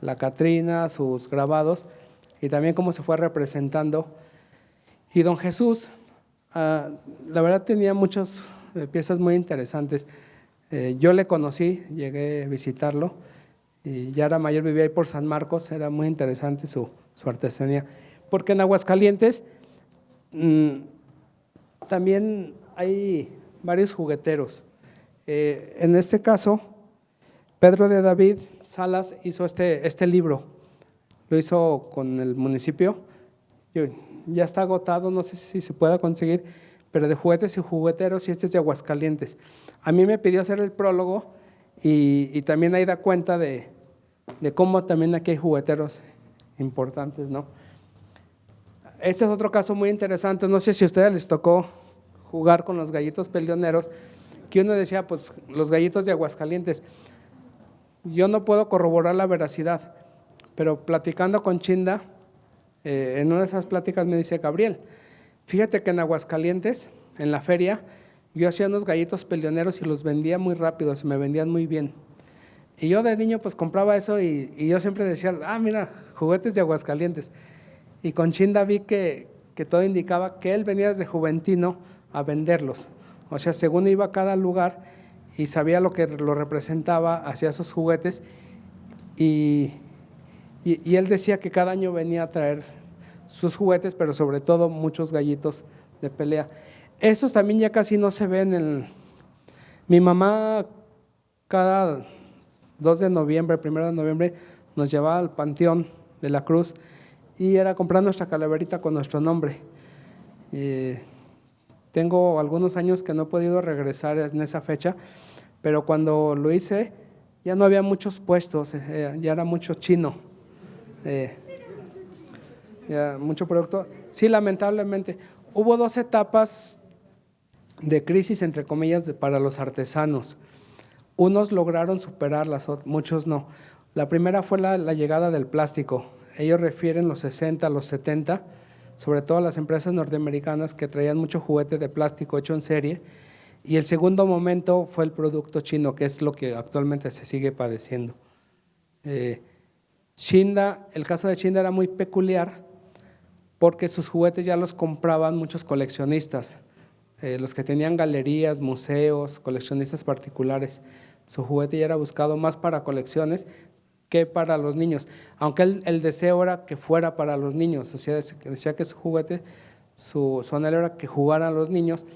La Catrina, sus grabados y también cómo se fue representando. Y don Jesús, la verdad tenía muchas piezas muy interesantes. Yo le conocí, llegué a visitarlo y ya era mayor, vivía ahí por San Marcos, era muy interesante su artesanía. Porque en Aguascalientes también hay varios jugueteros. En este caso, Pedro de David Salas hizo este libro, lo hizo con el municipio, ya está agotado, no sé si se pueda conseguir, pero de juguetes y jugueteros, y este es de Aguascalientes. A mí me pidió hacer el prólogo y también ahí da cuenta de cómo también aquí hay jugueteros importantes, ¿no? Este es otro caso muy interesante, no sé si a ustedes les tocó jugar con los gallitos peleoneros, que uno decía, pues los gallitos de Aguascalientes. Yo no puedo corroborar la veracidad, pero platicando con Chinda, en una de esas pláticas me dice, Gabriel, fíjate que en Aguascalientes, en la feria, yo hacía unos gallitos peleoneros y los vendía muy rápido, se me vendían muy bien. Y yo de niño pues compraba eso y yo siempre decía, mira, juguetes de Aguascalientes. Y con Chinda vi que todo indicaba que él venía desde Juventino a venderlos. O sea, según iba a cada lugar y sabía lo que lo representaba, hacía esos juguetes y él decía que cada año venía a traer sus juguetes, pero sobre todo muchos gallitos de pelea. Estos también ya casi no se ven. Mi mamá cada 2 de noviembre, 1 de noviembre, nos llevaba al Panteón de la Cruz y era comprar nuestra calaverita con nuestro nombre. Tengo algunos años que no he podido regresar en esa fecha, pero cuando lo hice ya no había muchos puestos, ya era mucho chino, ya mucho producto. Sí, lamentablemente. Hubo 2 etapas de crisis, entre comillas, para los artesanos. Unos lograron superarlas, muchos no. La primera fue la llegada del plástico. Ellos refieren los 60, los 70, sobre todo las empresas norteamericanas que traían mucho juguete de plástico hecho en serie. Y el segundo momento fue el producto chino, que es lo que actualmente se sigue padeciendo. Chinda, el caso de Chinda era muy peculiar porque sus juguetes ya los compraban muchos coleccionistas, los que tenían galerías, museos, coleccionistas particulares. Su juguete ya era buscado más para colecciones que para los niños, aunque el deseo era que fuera para los niños, o sea, decía que su juguete, su anhelo era que jugaran los niños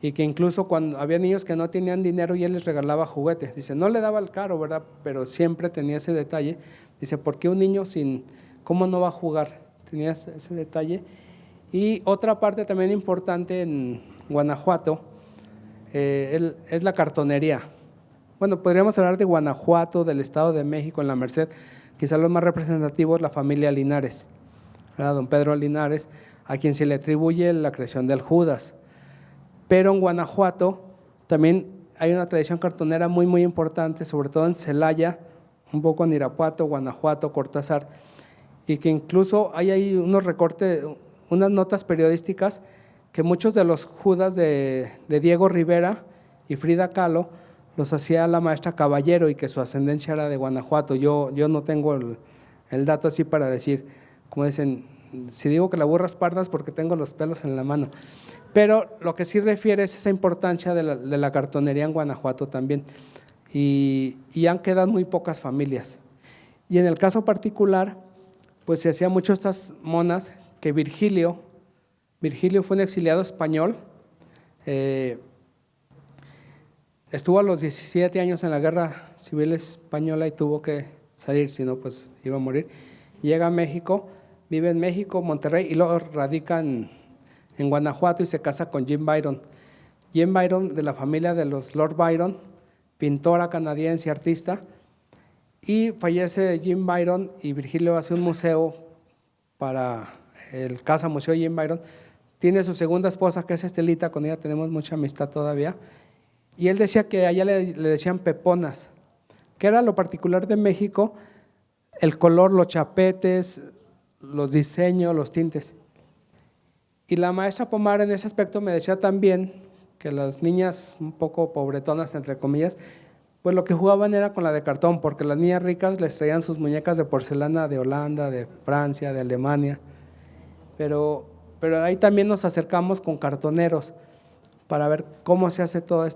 y que incluso cuando había niños que no tenían dinero y él les regalaba juguetes, dice, no le daba el caro, ¿verdad? Pero siempre tenía ese detalle, dice, ¿por qué un niño cómo no va a jugar? Tenía ese detalle. Y otra parte también importante en Guanajuato es la cartonería. Bueno, podríamos hablar de Guanajuato, del Estado de México, en la Merced, quizá los más representativos, la familia Linares, ¿verdad? Don Pedro Linares, a quien se le atribuye la creación del Judas. Pero en Guanajuato también hay una tradición cartonera muy, muy importante, sobre todo en Celaya, un poco en Irapuato, Guanajuato, Cortázar, y que incluso hay ahí unos recortes, unas notas periodísticas que muchos de los Judas de Diego Rivera y Frida Kahlo los hacía la maestra Caballero y que su ascendencia era de Guanajuato. Yo no tengo el dato así para decir, como dicen, si digo que la burra es parda es porque tengo los pelos en la mano. Pero lo que sí refiere es esa importancia de la cartonería en Guanajuato también. Y han quedado muy pocas familias. Y en el caso particular, pues se hacía mucho estas monas que Virgilio fue un exiliado español, estuvo a los 17 años en la Guerra Civil Española y tuvo que salir, si no pues iba a morir. Llega a México, vive en México, Monterrey y luego radica en Guanajuato y se casa con Jim Byron. Jim Byron, de la familia de los Lord Byron, pintora canadiense, artista, y fallece Jim Byron y Virgilio hace un museo para el Casa Museo Jim Byron. Tiene su segunda esposa que es Estelita, con ella tenemos mucha amistad todavía. Y él decía que allá le decían peponas, que era lo particular de México, el color, los chapetes, los diseños, los tintes. Y la maestra Pomar en ese aspecto me decía también que las niñas un poco pobretonas, entre comillas, pues lo que jugaban era con la de cartón, porque las niñas ricas les traían sus muñecas de porcelana de Holanda, de Francia, de Alemania, pero ahí también nos acercamos con cartoneros para ver cómo se hace todo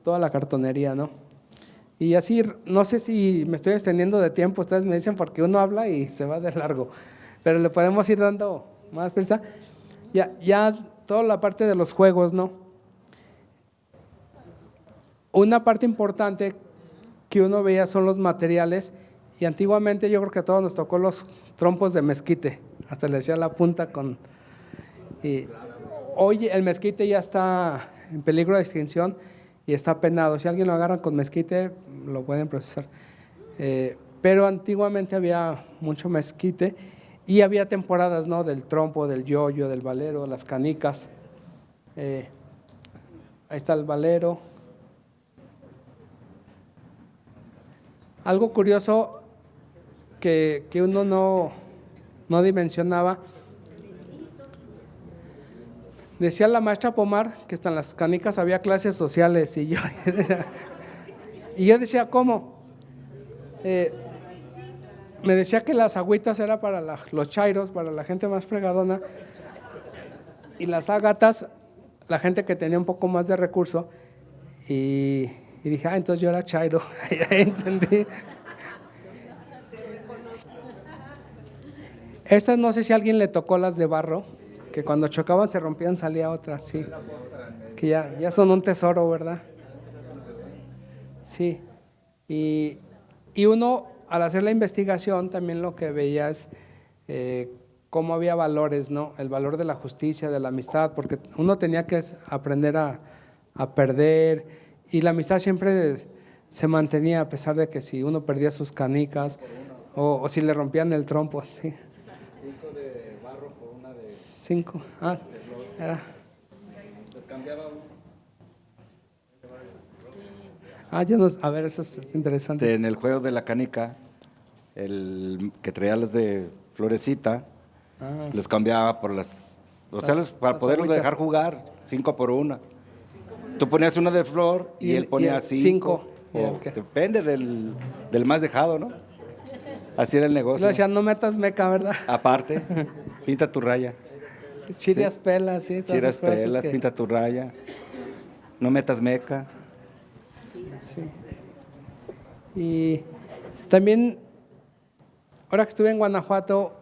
toda la cartonería, ¿no? Y así, no sé si me estoy extendiendo de tiempo, ustedes me dicen porque uno habla y se va de largo, pero le podemos ir dando más prisa. Ya toda la parte de los juegos, ¿no? Una parte importante que uno veía son los materiales, y antiguamente yo creo que a todos nos tocó los trompos de mezquite, hasta le decía la punta y hoy el mezquite ya está en peligro de extinción y está penado. Si alguien lo agarra con mezquite, lo pueden procesar. Pero antiguamente había mucho mezquite y había temporadas, ¿no? Del trompo, del yoyo, del valero, las canicas. Ahí está el valero. Algo curioso que uno no dimensionaba. Decía la maestra Pomar que hasta en las canicas había clases sociales y yo decía, ¿cómo? Me decía que las agüitas era para los chairos, para la gente más fregadona, y las ágatas, la gente que tenía un poco más de recurso, y dije, entonces yo era chairo, ya entendí. Estas no sé si a alguien le tocó las de barro, que cuando chocaban se rompían, salía otra, sí, que ya son un tesoro, ¿verdad? Sí, y uno al hacer la investigación también lo que veía es cómo había valores, ¿no? El valor de la justicia, de la amistad, porque uno tenía que aprender a perder, y la amistad siempre se mantenía a pesar de que si uno perdía sus canicas o si le rompían el trompo, sí. 5 de barro por una de… 5, era. Les cambiaba uno. A ver, eso es interesante. En el juego de la canica, el que traía las de florecita, les cambiaba por para poderlos dejar jugar, 5 por 1. Tú ponías una de flor y él ponía 5. Depende del más dejado, ¿no? Así era el negocio. Yo decía, no metas meca, ¿verdad? Aparte, pinta tu raya. Chirias sí. Pelas, sí. Chiras pelas, pinta tu raya. No metas meca. Sí. Y también, ahora que estuve en Guanajuato,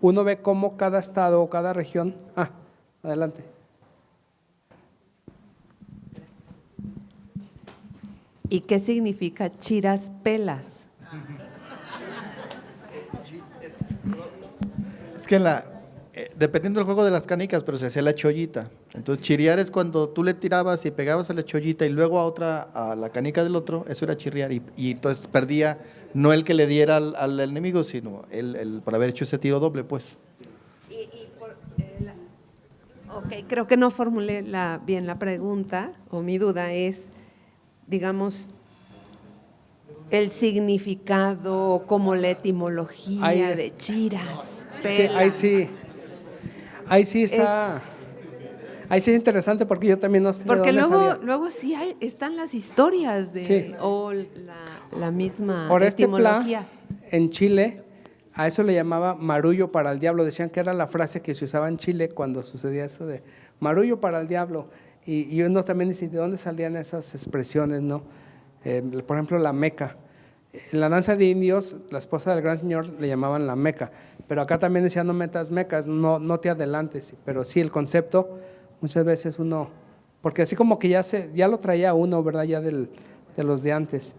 uno ve cómo cada estado o cada región… adelante. ¿Y qué significa chiras pelas? Es que dependiendo del juego de las canicas, pero se hacía la chollita. Entonces, chirriar es cuando tú le tirabas y pegabas a la chollita y luego a la canica del otro, eso era chirriar. Y entonces perdía no el que le diera al enemigo, sino el por haber hecho ese tiro doble, pues. Ok, creo que no formulé bien la pregunta, o mi duda es, digamos, el significado, como la etimología de chiras, pelas. Sí, ahí sí está… Ahí sí es interesante porque yo también no sé. Porque luego sí están las historias o la misma por etimología. En Chile, a eso le llamaba marullo para el diablo. Decían que era la frase que se usaba en Chile cuando sucedía eso de marullo para el diablo. Y uno también dice, ¿de dónde salían esas expresiones, no? Por ejemplo, la meca. En la danza de indios, la esposa del gran señor le llamaban la meca. Pero acá también decían, no metas mecas, no te adelantes. Pero sí, el concepto… Muchas veces uno, porque así como que ya lo traía uno, ¿verdad? Ya de los de antes,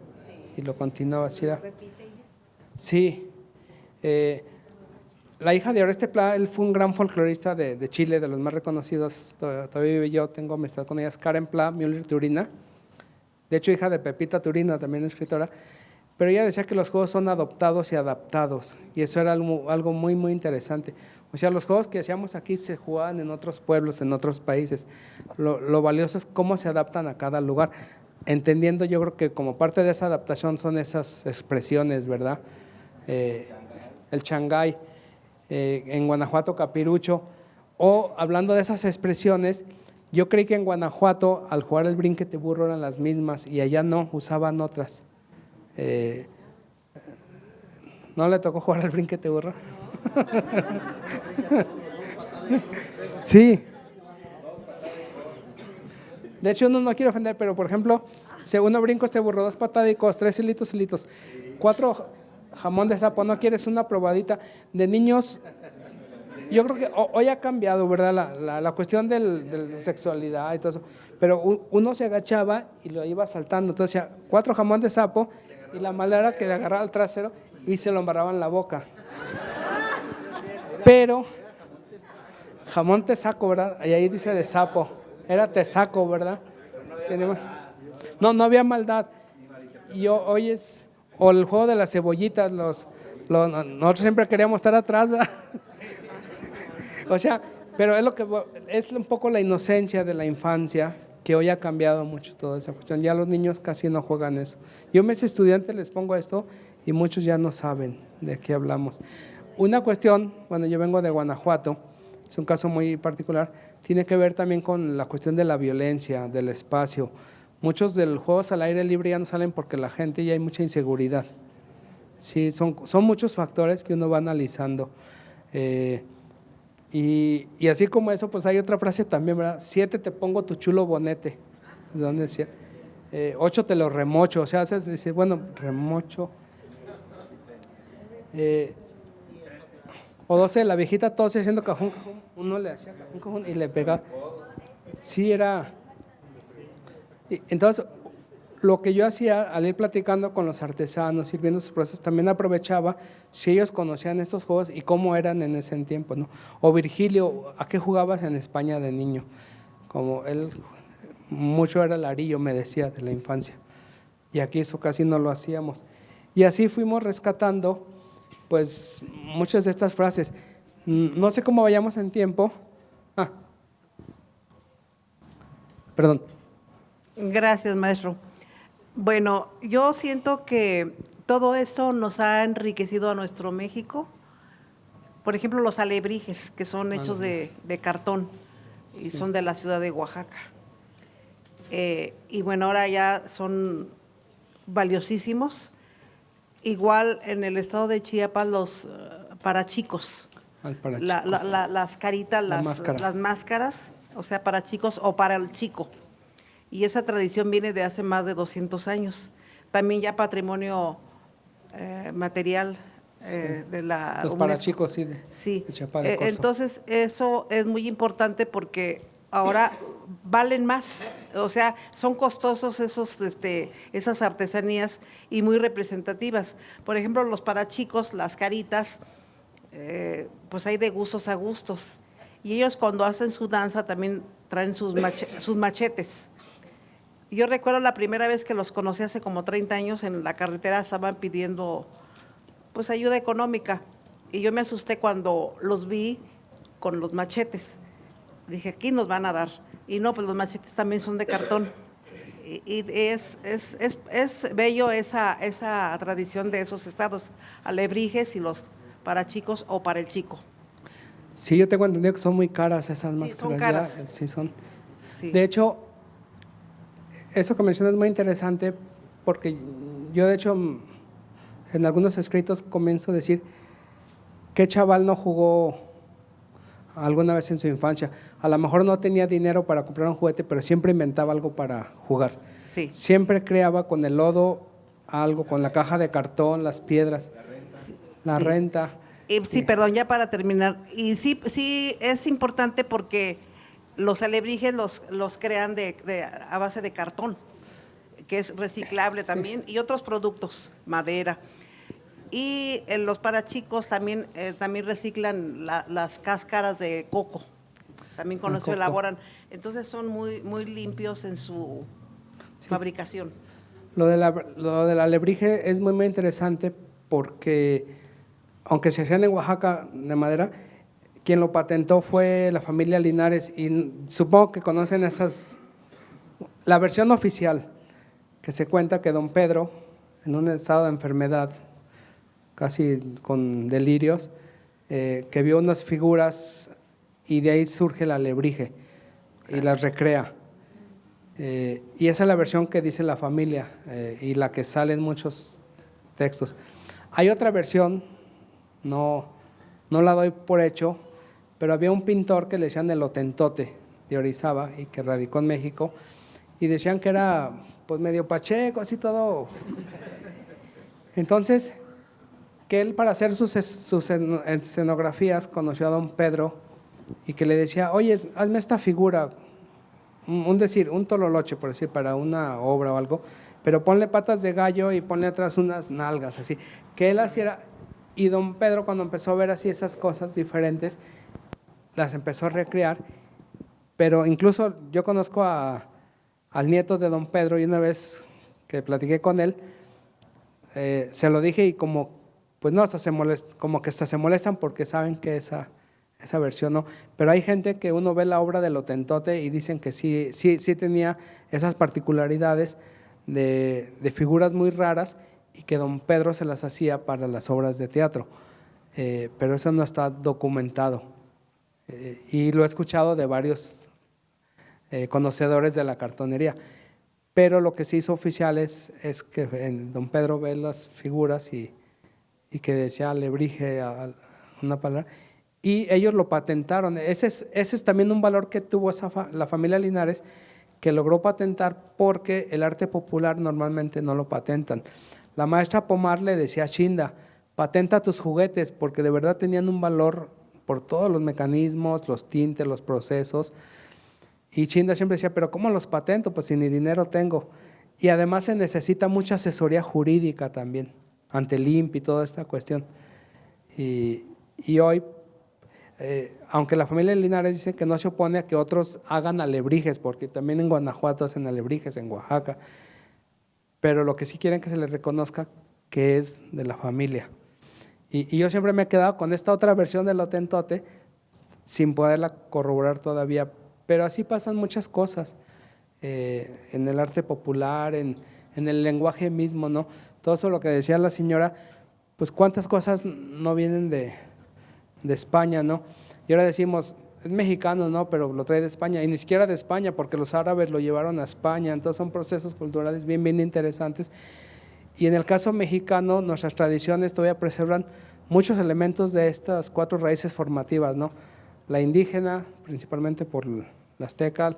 y lo continuaba así. Sí. La hija de Oreste Pla, él fue un gran folclorista de Chile, de los más reconocidos, todavía vive, yo tengo amistad con ellas, Karen Pla Müller Turina, de hecho hija de Pepita Turina, también escritora, pero ella decía que los juegos son adoptados y adaptados, y eso era algo muy, muy interesante. O sea, los juegos que hacíamos aquí se jugaban en otros pueblos, en otros países. Lo valioso es cómo se adaptan a cada lugar, entendiendo yo creo que como parte de esa adaptación son esas expresiones, ¿verdad? El changay, en Guanajuato capirucho, O hablando de esas expresiones, yo creí que en Guanajuato al jugar el brinquete burro eran las mismas y allá no, usaban otras. ¿No le tocó jugar al brinquete burro? Sí. De hecho, no quiero ofender, pero por ejemplo, segundo brinco este burro, 2 patadicos, 3 hilitos, 4 jamón de sapo, ¿no quieres una probadita? De niños, yo creo que hoy ha cambiado, ¿verdad? La cuestión de la sexualidad y todo eso, pero uno se agachaba y lo iba saltando, entonces decía, 4 jamón de sapo, y la mala era que le agarraba el trasero y se lo embarraba en la boca. Pero, jamón te saco, ¿verdad? Y ahí dice de sapo, era te saco, ¿verdad? No había maldad. Y hoy es, o el juego de las cebollitas, nosotros siempre queríamos estar atrás, ¿verdad? O sea, pero es un poco la inocencia de la infancia, que hoy ha cambiado mucho toda esa cuestión. Ya los niños casi no juegan eso. Yo mis estudiantes les pongo esto y muchos ya no saben de qué hablamos. Una cuestión, bueno, yo vengo de Guanajuato, es un caso muy particular, tiene que ver también con la cuestión de la violencia, del espacio. Muchos de los juegos al aire libre ya no salen porque la gente ya hay mucha inseguridad. Sí, son muchos factores que uno va analizando. Y así como eso, pues hay otra frase también, ¿verdad? 7 te pongo tu chulo bonete. ¿De dónde decía? 8 te lo remocho. O sea, dice, bueno, remocho. O 12, la viejita tose haciendo cajón, uno le hacía cajón y le pegaba. Sí, era. Entonces, lo que yo hacía al ir platicando con los artesanos, ir viendo sus procesos, también aprovechaba si ellos conocían estos juegos y cómo eran en ese tiempo, ¿no? O Virgilio, ¿a qué jugabas en España de niño? Como él, mucho era el arillo, me decía, de la infancia. Y aquí eso casi no lo hacíamos. Y así fuimos rescatando, pues, muchas de estas frases. No sé cómo vayamos en tiempo. Perdón. Gracias, maestro. Bueno, yo siento que todo eso nos ha enriquecido a nuestro México. Por ejemplo, los alebrijes, que son hechos de cartón y sí, son de la ciudad de Oaxaca. Y bueno, ahora ya son valiosísimos. Igual en el estado de Chiapas, los parachicos, las caritas, las máscaras, o sea, para chicos o para el chico. Y esa tradición viene de hace más de 200 años. También ya patrimonio material de la los parachicos, sí. Sí. De Chiapas de Corzo. Entonces, eso es muy importante porque ahora valen más. O sea, son costosos esas artesanías y muy representativas. Por ejemplo, los parachicos, las caritas, pues hay de gustos a gustos. Y ellos cuando hacen su danza también traen sus machetes. Yo recuerdo la primera vez que los conocí hace como 30 años en la carretera, estaban pidiendo pues ayuda económica y yo me asusté cuando los vi con los machetes. Dije, aquí nos van a dar. Y no, pues los machetes también son de cartón. Y es bello esa tradición de esos estados, alebrijes y los para chicos o para el chico. Sí, yo tengo entendido que son muy caras esas máscaras. Son caras. Ya, sí, son. Sí. De hecho, eso que mencionas es muy interesante porque yo de hecho en algunos escritos comienzo a decir ¿qué chaval no jugó alguna vez en su infancia? A lo mejor no tenía dinero para comprar un juguete, pero siempre inventaba algo para jugar. Sí. Siempre creaba con el lodo algo, con la caja de cartón, las piedras, la renta. Sí, perdón, ya para terminar. Y sí es importante porque los alebrijes los crean a base de cartón, que es reciclable también, y otros productos, madera. Y los parachicos también reciclan las cáscaras de coco, también con eso elaboran. Entonces son muy, muy limpios en su fabricación. Lo del alebrije es muy, muy interesante porque, aunque se hacían en Oaxaca de madera, quien lo patentó fue la familia Linares y supongo que conocen la versión oficial, que se cuenta que don Pedro, en un estado de enfermedad, casi con delirios, que vio unas figuras y de ahí surge la alebrije y las recrea. Y esa es la versión que dice la familia y la que sale en muchos textos. Hay otra versión, no la doy por hecho, pero había un pintor que le decían el Otentote de Orizaba y que radicó en México y decían que era pues medio pacheco, así todo. Entonces, que él para hacer sus escenografías conoció a don Pedro y que le decía, oye, hazme esta figura, un tololoche, por decir, para una obra o algo, pero ponle patas de gallo y ponle atrás unas nalgas, así, que él hacía, y don Pedro cuando empezó a ver así esas cosas diferentes, las empezó a recrear, pero incluso yo conozco al nieto de don Pedro y una vez que platiqué con él, se lo dije y como, pues no, como que hasta se molestan porque saben que esa versión no, pero hay gente que uno ve la obra del Otentote y dicen que sí tenía esas particularidades de figuras muy raras y que don Pedro se las hacía para las obras de teatro, pero eso no está documentado y lo he escuchado de varios conocedores de la cartonería, pero lo que se hizo oficial es que don Pedro ve las figuras y que decía alebrije una palabra, y ellos lo patentaron. Ese es también un valor que tuvo la familia Linares, que logró patentar porque el arte popular normalmente no lo patentan. La maestra Pomar le decía a Chinda, patenta tus juguetes, porque de verdad tenían un valor por todos los mecanismos, los tintes, los procesos, y Chinda siempre decía, pero ¿cómo los patento? Pues si ni dinero tengo. Y además se necesita mucha asesoría jurídica también, ante el INPI y toda esta cuestión. Y hoy, aunque la familia Linares dice que no se opone a que otros hagan alebrijes, porque también en Guanajuato hacen alebrijes, en Oaxaca, pero lo que sí quieren que se les reconozca que es de la familia. Y yo siempre me he quedado con esta otra versión del Otentote sin poderla corroborar todavía, pero así pasan muchas cosas en el arte popular, en el lenguaje mismo, ¿no? Todo eso lo que decía la señora, pues cuántas cosas no vienen de España, ¿no? Y ahora decimos, es mexicano, ¿no? Pero lo trae de España, y ni siquiera de España, porque los árabes lo llevaron a España, entonces son procesos culturales bien interesantes. Y en el caso mexicano, nuestras tradiciones todavía preservan muchos elementos de estas 4 raíces formativas, ¿no? La indígena, principalmente por la azteca,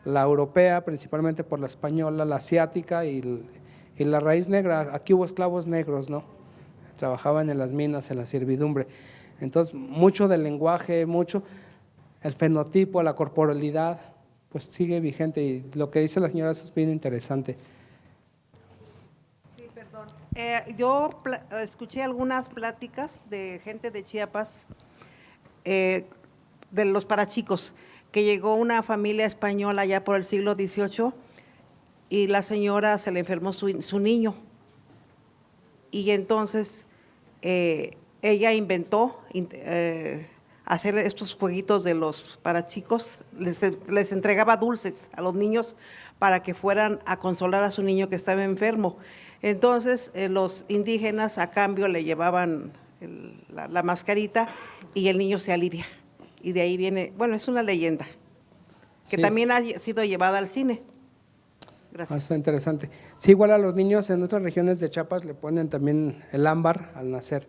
la europea, principalmente por la española, la asiática y la raíz negra. Aquí hubo esclavos negros, ¿no? Trabajaban en las minas, en la servidumbre. Entonces, mucho del lenguaje, mucho el fenotipo, la corporalidad, pues sigue vigente, y lo que dice la señora es bien interesante. Sí, perdón. Yo escuché algunas pláticas de gente de Chiapas, de los parachicos, que llegó una familia española ya por el siglo XVIII y la señora se le enfermó su niño. Y entonces ella inventó hacer estos jueguitos de los parachicos, les entregaba dulces a los niños para que fueran a consolar a su niño que estaba enfermo. Entonces los indígenas a cambio le llevaban la mascarita y el niño se alivia. Y de ahí viene, bueno, es una leyenda que también ha sido llevada al cine. Gracias. Está interesante. Sí, igual a los niños en otras regiones de Chiapas le ponen también el ámbar al nacer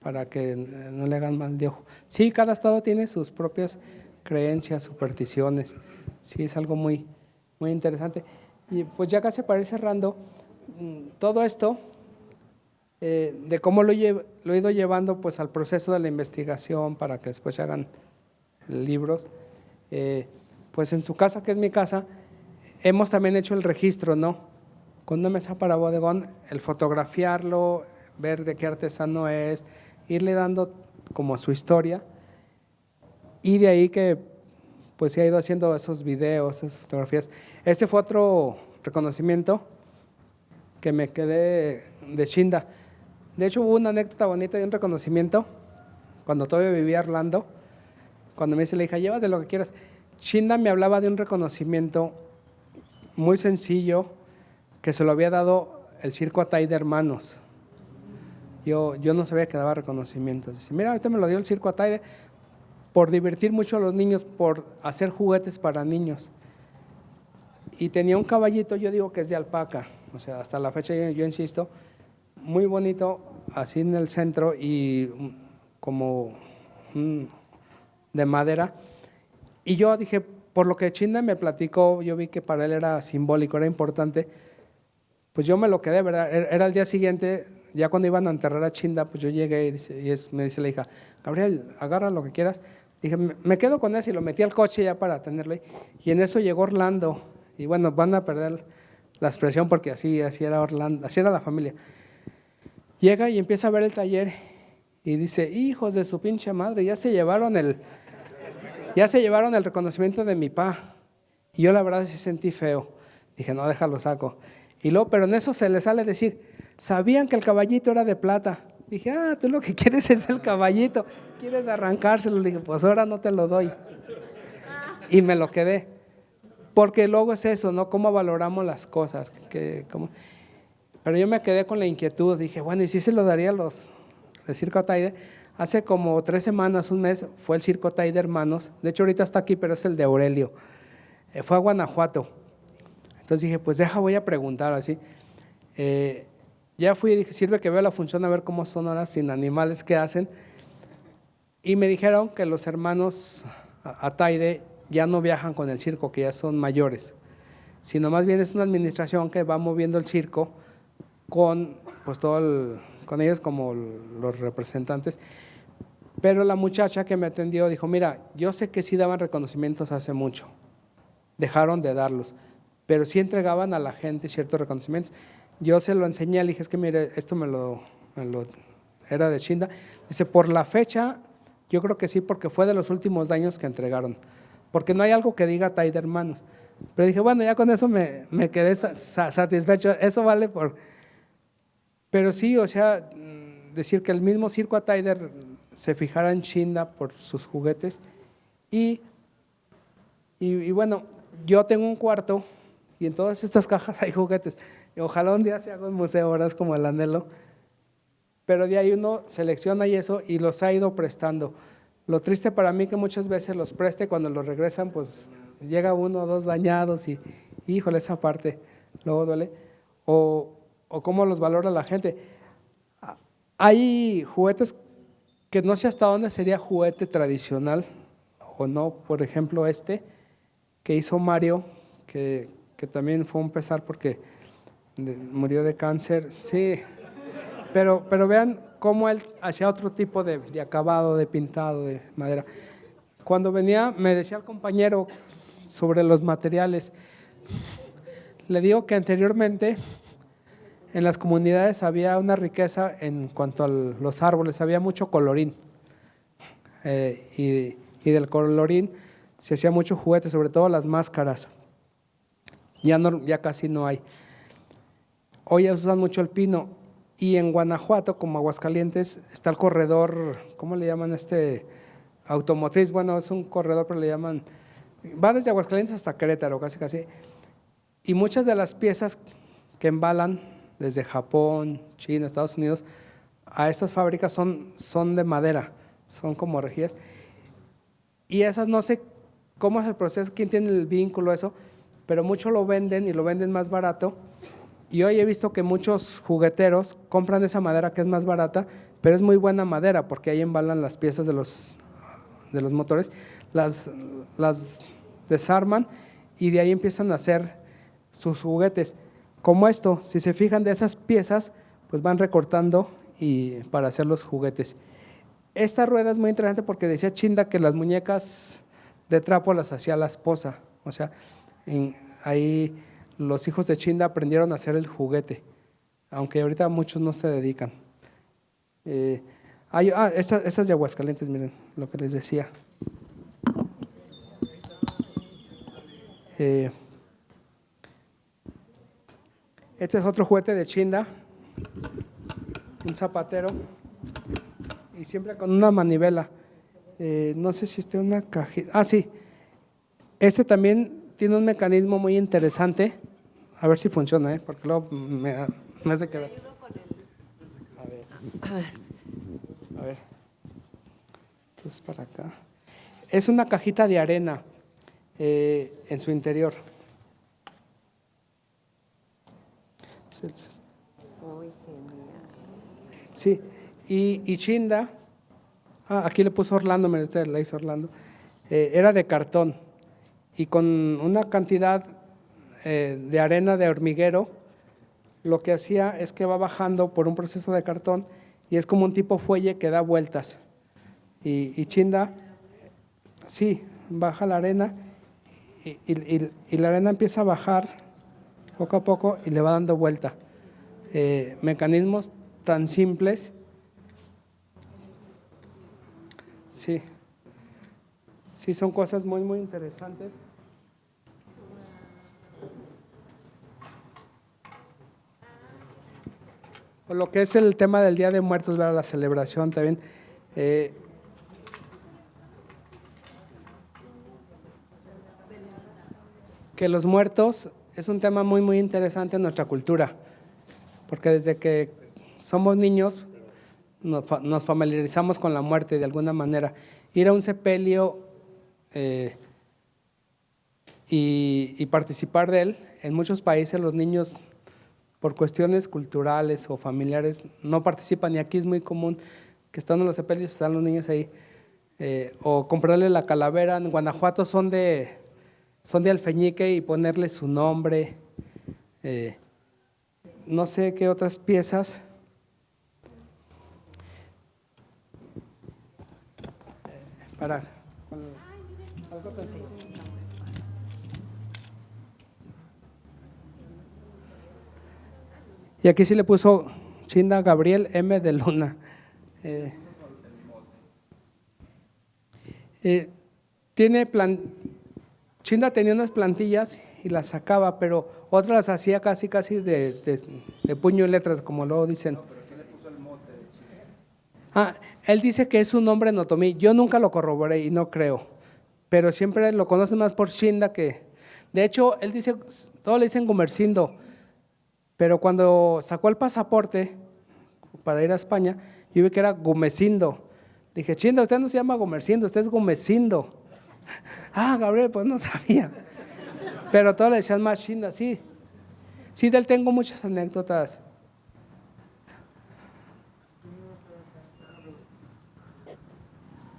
para que no le hagan mal de ojo. Sí, cada estado tiene sus propias creencias, supersticiones. Sí, es algo muy interesante. Y pues ya casi para ir cerrando, todo esto, de cómo lo he ido llevando pues al proceso de la investigación para que después se hagan libros, pues en su casa, que es mi casa, hemos también hecho el registro, ¿no? Con una mesa para bodegón, el fotografiarlo, ver de qué artesano es, irle dando como su historia, y de ahí que pues se ha ido haciendo esos videos, esas fotografías. Este fue otro reconocimiento que me quedé de Chinda. De hecho, hubo una anécdota bonita de un reconocimiento cuando todavía vivía Orlando, cuando me dice la hija, llévate lo que quieras. Chinda me hablaba de un reconocimiento muy sencillo que se lo había dado el Circo Atay de Hermanos. Yo no sabía que daba reconocimientos. Dice, mira, este me lo dio el Circo Atay por divertir mucho a los niños, por hacer juguetes para niños. Y tenía un caballito, yo digo que es de alpaca, o sea, hasta la fecha yo insisto, muy bonito, así en el centro y como de madera. Y yo dije, por lo que Chinda me platicó, yo vi que para él era simbólico, era importante, pues yo me lo quedé, ¿verdad? Era el día siguiente, ya cuando iban a enterrar a Chinda, pues yo llegué me dice la hija, Gabriel, agarra lo que quieras. Dije, me quedo con eso y lo metí al coche ya para tenerlo ahí. Y en eso llegó Orlando. Y bueno, van a perder la expresión porque así era Orlando, así era la familia. Llega y empieza a ver el taller y dice, hijos de su pinche madre, ya se llevaron el reconocimiento de mi pa. Y yo la verdad sí sentí feo. Dije, no, déjalo saco. Y luego, pero en eso se le sale decir, sabían que el caballito era de plata. Dije, tú lo que quieres es el caballito, quieres arrancárselo. Le dije, pues ahora no te lo doy. Y me lo quedé. Porque luego es eso, ¿no? Cómo valoramos las cosas. Pero yo me quedé con la inquietud. Dije, bueno, ¿y si se lo daría a los del Circo Ataide? Hace como 3 semanas, un mes, fue el Circo Ataide Hermanos. De hecho, ahorita está aquí, pero es el de Aurelio. Fue a Guanajuato. Entonces dije, pues voy a preguntar así. Ya fui y dije, sirve que veo la función a ver cómo son ahora sin animales, qué hacen. Y me dijeron que los hermanos Ataide ya no viajan con el circo, que ya son mayores, sino más bien es una administración que va moviendo el circo con pues con ellos como los representantes. Pero la muchacha que me atendió dijo, mira, yo sé que sí daban reconocimientos hace mucho, dejaron de darlos, pero sí entregaban a la gente ciertos reconocimientos. Yo se lo enseñé, le dije, es que mire, esto me lo era de Chinda. Dice, por la fecha, yo creo que sí, porque fue de los últimos años que entregaron, porque no hay algo que diga Ataide Hermanos. Pero dije, bueno, ya con eso me quedé satisfecho, eso vale por… Pero sí, o sea, decir que el mismo Circo Ataide se fijara en Chinda por sus juguetes y bueno, yo tengo un cuarto y en todas estas cajas hay juguetes. Y ojalá un día se haga un museo, ahora es como el anhelo, pero de ahí uno selecciona y eso y los ha ido prestando. Lo triste para mí que muchas veces los preste, cuando los regresan, pues llega 1 o 2 dañados y híjole, esa parte luego duele. O cómo los valora la gente. Hay juguetes que no sé hasta dónde sería juguete tradicional o no. Por ejemplo, que hizo Mario, que también fue un pesar porque murió de cáncer. Sí, pero vean cómo él hacía otro tipo de acabado, de pintado, de madera. Cuando venía, me decía el compañero sobre los materiales. Le digo que anteriormente en las comunidades había una riqueza en cuanto a los árboles, había mucho colorín. Y del colorín se hacía mucho juguete, sobre todo las máscaras. Ya casi no hay. Hoy ya usan mucho el pino. Y en Guanajuato, como Aguascalientes, está el corredor, ¿cómo le llaman automotriz? Bueno, es un corredor, pero le llaman, va desde Aguascalientes hasta Querétaro, casi. Y muchas de las piezas que embalan desde Japón, China, Estados Unidos, a estas fábricas son de madera, son como rejillas. Y esas no sé cómo es el proceso, quién tiene el vínculo, eso, pero mucho lo venden y lo venden más barato. Y hoy he visto que muchos jugueteros compran esa madera que es más barata, pero es muy buena madera porque ahí embalan las piezas de los motores, las desarman y de ahí empiezan a hacer sus juguetes. Como esto, si se fijan de esas piezas, pues van recortando y para hacer los juguetes. Esta rueda es muy interesante porque decía Chinda que las muñecas de trapo las hacía la esposa, o sea, ahí los hijos de Chinda aprendieron a hacer el juguete, aunque ahorita muchos no se dedican. Estas de Aguascalientes, miren lo que les decía. Este es otro juguete de Chinda, un zapatero, y siempre con una manivela. No sé si esté una cajita. Sí. Este también tiene un mecanismo muy interesante. A ver si funciona, porque luego me hace quedar. A ver. Entonces para acá. es una cajita de arena en su interior. Sí, y Chinda, aquí le puso Orlando, la hizo Orlando, era de cartón y con una cantidad de arena de hormiguero, lo que hacía es que va bajando por un proceso de cartón y es como un tipo fuelle que da vueltas. Y Chinda, sí, baja la arena y la arena empieza a bajar poco a poco y le va dando vuelta. Mecanismos tan simples. Sí, sí, son cosas muy, muy interesantes. Por lo que es el tema del Día de Muertos, ¿verdad? La celebración también. Que los muertos es un tema muy, muy interesante en nuestra cultura, porque desde que somos niños nos familiarizamos con la muerte de alguna manera. Ir a un sepelio y participar de él, en muchos países los niños, por cuestiones culturales o familiares, no participan, y aquí es muy común que están en los sepelios, están los niños ahí, o comprarle la calavera. En Guanajuato son de alfeñique y ponerle su nombre, no sé qué otras piezas. Para algo tan sencillo. Y aquí sí le puso Chinda Gabriel M. de Luna. Chinda tenía unas plantillas y las sacaba, pero otras las hacía casi de puño y letras, como luego dicen. No, pero ¿quién le puso el mote de Chinda? Él dice que es un nombre en otomí. Yo nunca lo corroboré y no creo, pero siempre lo conocen más por Chinda que… De hecho, él dice, todos le dicen Gumersindo, pero cuando sacó el pasaporte para ir a España, yo vi que era Gumecindo. Dije, Chinda, usted no se llama Gumersindo, usted es Gumecindo. Gabriel, pues no sabía. Pero todos le decían más Chinda, sí. Sí, de él tengo muchas anécdotas.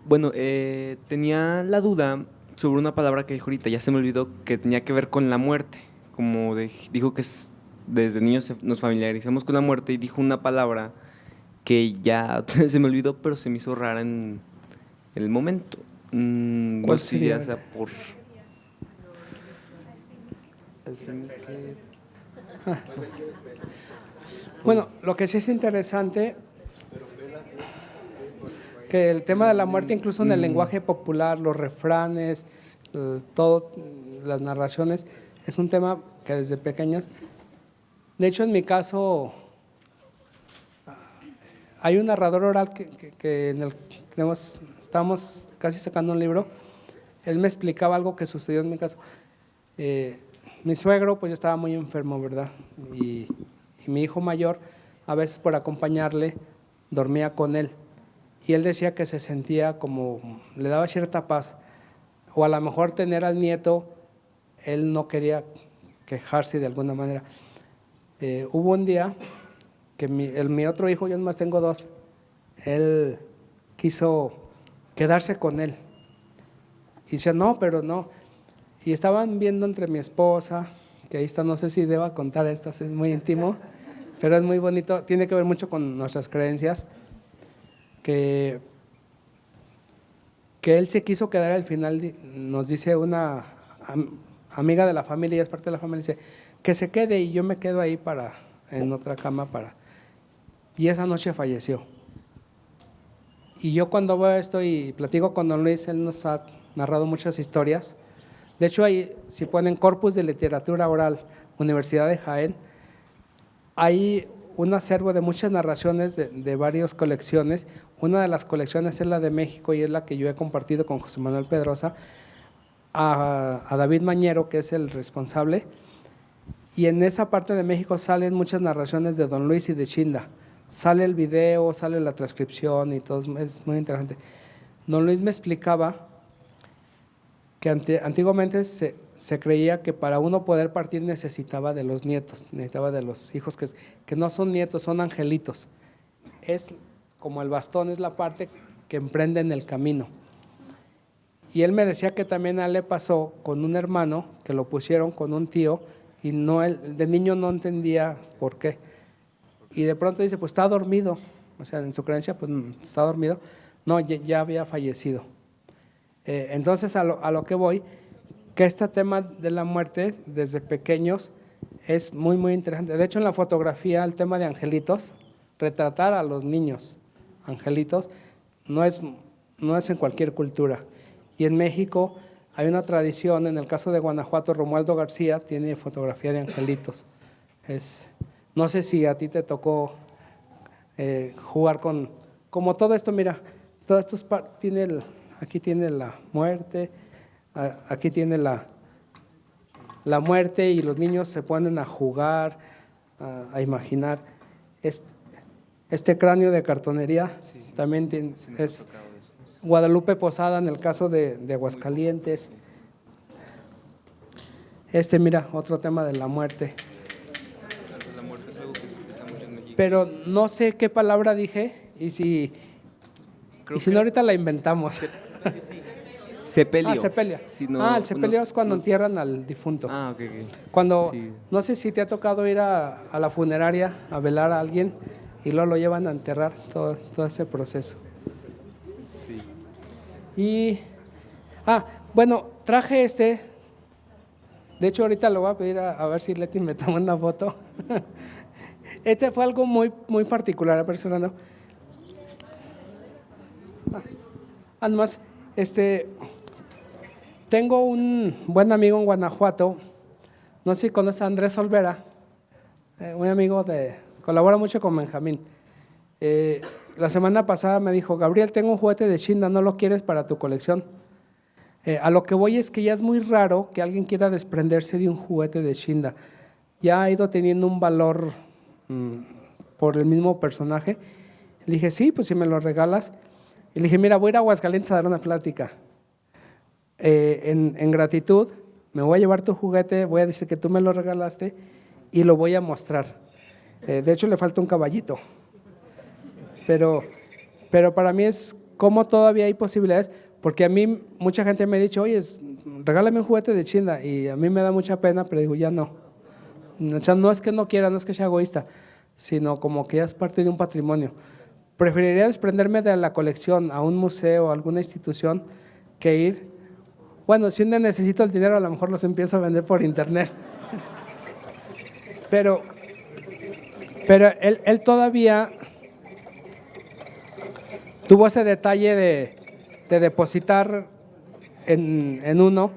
Bueno, tenía la duda sobre una palabra que dijo ahorita, ya se me olvidó, que tenía que ver con la muerte. Como dijo que desde niños nos familiarizamos con la muerte y dijo una palabra que ya se me olvidó, pero se me hizo rara en el momento. ¿Cuál sería? Sea por… Bueno, lo que sí es interesante, que el tema de la muerte, incluso en el lenguaje popular, los refranes, todo, las narraciones, es un tema que desde pequeños… De hecho, en mi caso, hay un narrador oral que en el estábamos casi sacando un libro. Él me explicaba algo que sucedió en mi caso. Mi suegro pues ya estaba muy enfermo, ¿verdad? Y mi hijo mayor, a veces por acompañarle, dormía con él. Y él decía que se sentía como, le daba cierta paz. O a lo mejor tener al nieto, él no quería quejarse de alguna manera. Hubo un día que mi otro hijo, yo nomás tengo dos, él quiso quedarse con él. Y decía, no, pero no. Y estaban viendo entre mi esposa, que ahí está, no sé si deba contar esto, es muy íntimo, pero es muy bonito, tiene que ver mucho con nuestras creencias, que él se quiso quedar al final, nos dice una amiga de la familia, ella es parte de la familia, dice, que se quede y yo me quedo ahí en otra cama y esa noche falleció. Y yo cuando veo esto y platico con don Luis, él nos ha narrado muchas historias. De hecho, ahí, si ponen Corpus de Literatura Oral, Universidad de Jaén, hay un acervo de muchas narraciones de varias colecciones. Una de las colecciones es la de México y es la que yo he compartido con José Manuel Pedrosa, a David Mañero, que es el responsable. Y en esa parte de México salen muchas narraciones de don Luis y de Chinda. Sale el video, sale la transcripción y todo, es muy interesante. Don Luis me explicaba que antiguamente se creía que para uno poder partir necesitaba de los nietos, necesitaba de los hijos que no son nietos, son angelitos. Es como el bastón, es la parte que emprenden el camino. Y él me decía que también a él le pasó con un hermano, que lo pusieron con un tío, y él de niño no entendía por qué. Y de pronto dice, pues está dormido, o sea, en su creencia, pues está dormido. No, ya había fallecido. Entonces, a lo que voy, que este tema de la muerte, desde pequeños, es muy, muy interesante. De hecho, en la fotografía, el tema de angelitos, retratar a los niños angelitos, no es en cualquier cultura. Y en México hay una tradición, en el caso de Guanajuato, Romualdo García tiene fotografía de angelitos. No sé si a ti te tocó jugar como todo esto, mira, todo esto aquí tiene la muerte, aquí tiene la muerte y los niños se ponen a jugar, a imaginar. Este cráneo de cartonería también es Guadalupe Posada en el caso de Aguascalientes. Mira, otro tema de la muerte. La muerte es algo que se utiliza mucho en México. Pero no sé qué palabra dije y si no ahorita la inventamos. Sepelio. Sepelio. Si no, El sepelio es cuando entierran al difunto. Ok. Cuando, Sí. no sé si te ha tocado ir a la funeraria a velar a alguien y luego lo llevan a enterrar, todo ese proceso. Sí. Y, bueno, traje de hecho ahorita lo voy a pedir a ver si Leti me toma una foto. Fue algo muy, muy particular, Fernando. Además, tengo un buen amigo en Guanajuato, no sé si conoces a Andrés Olvera, un amigo colabora mucho con Benjamín. La semana pasada me dijo, Gabriel, tengo un juguete de Shinda, ¿no lo quieres para tu colección? A lo que voy es que ya es muy raro que alguien quiera desprenderse de un juguete de Shinda. Ya ha ido teniendo un valor por el mismo personaje. Le dije, sí, pues si me lo regalas. Y le dije, mira, voy a ir a Aguascalientes a dar una plática. En gratitud, me voy a llevar tu juguete, voy a decir que tú me lo regalaste y lo voy a mostrar. De hecho, le falta un caballito. Pero para mí es como todavía hay posibilidades, porque a mí mucha gente me ha dicho, oye, regálame un juguete de Shinda, y a mí me da mucha pena, pero digo, ya no. O sea, no es que no quiera, no es que sea egoísta, sino como que ya es parte de un patrimonio. Preferiría desprenderme de la colección a un museo, a alguna institución, que ir. Bueno, si un día necesito el dinero, a lo mejor los empiezo a vender por internet. Pero él todavía tuvo ese detalle de depositar en uno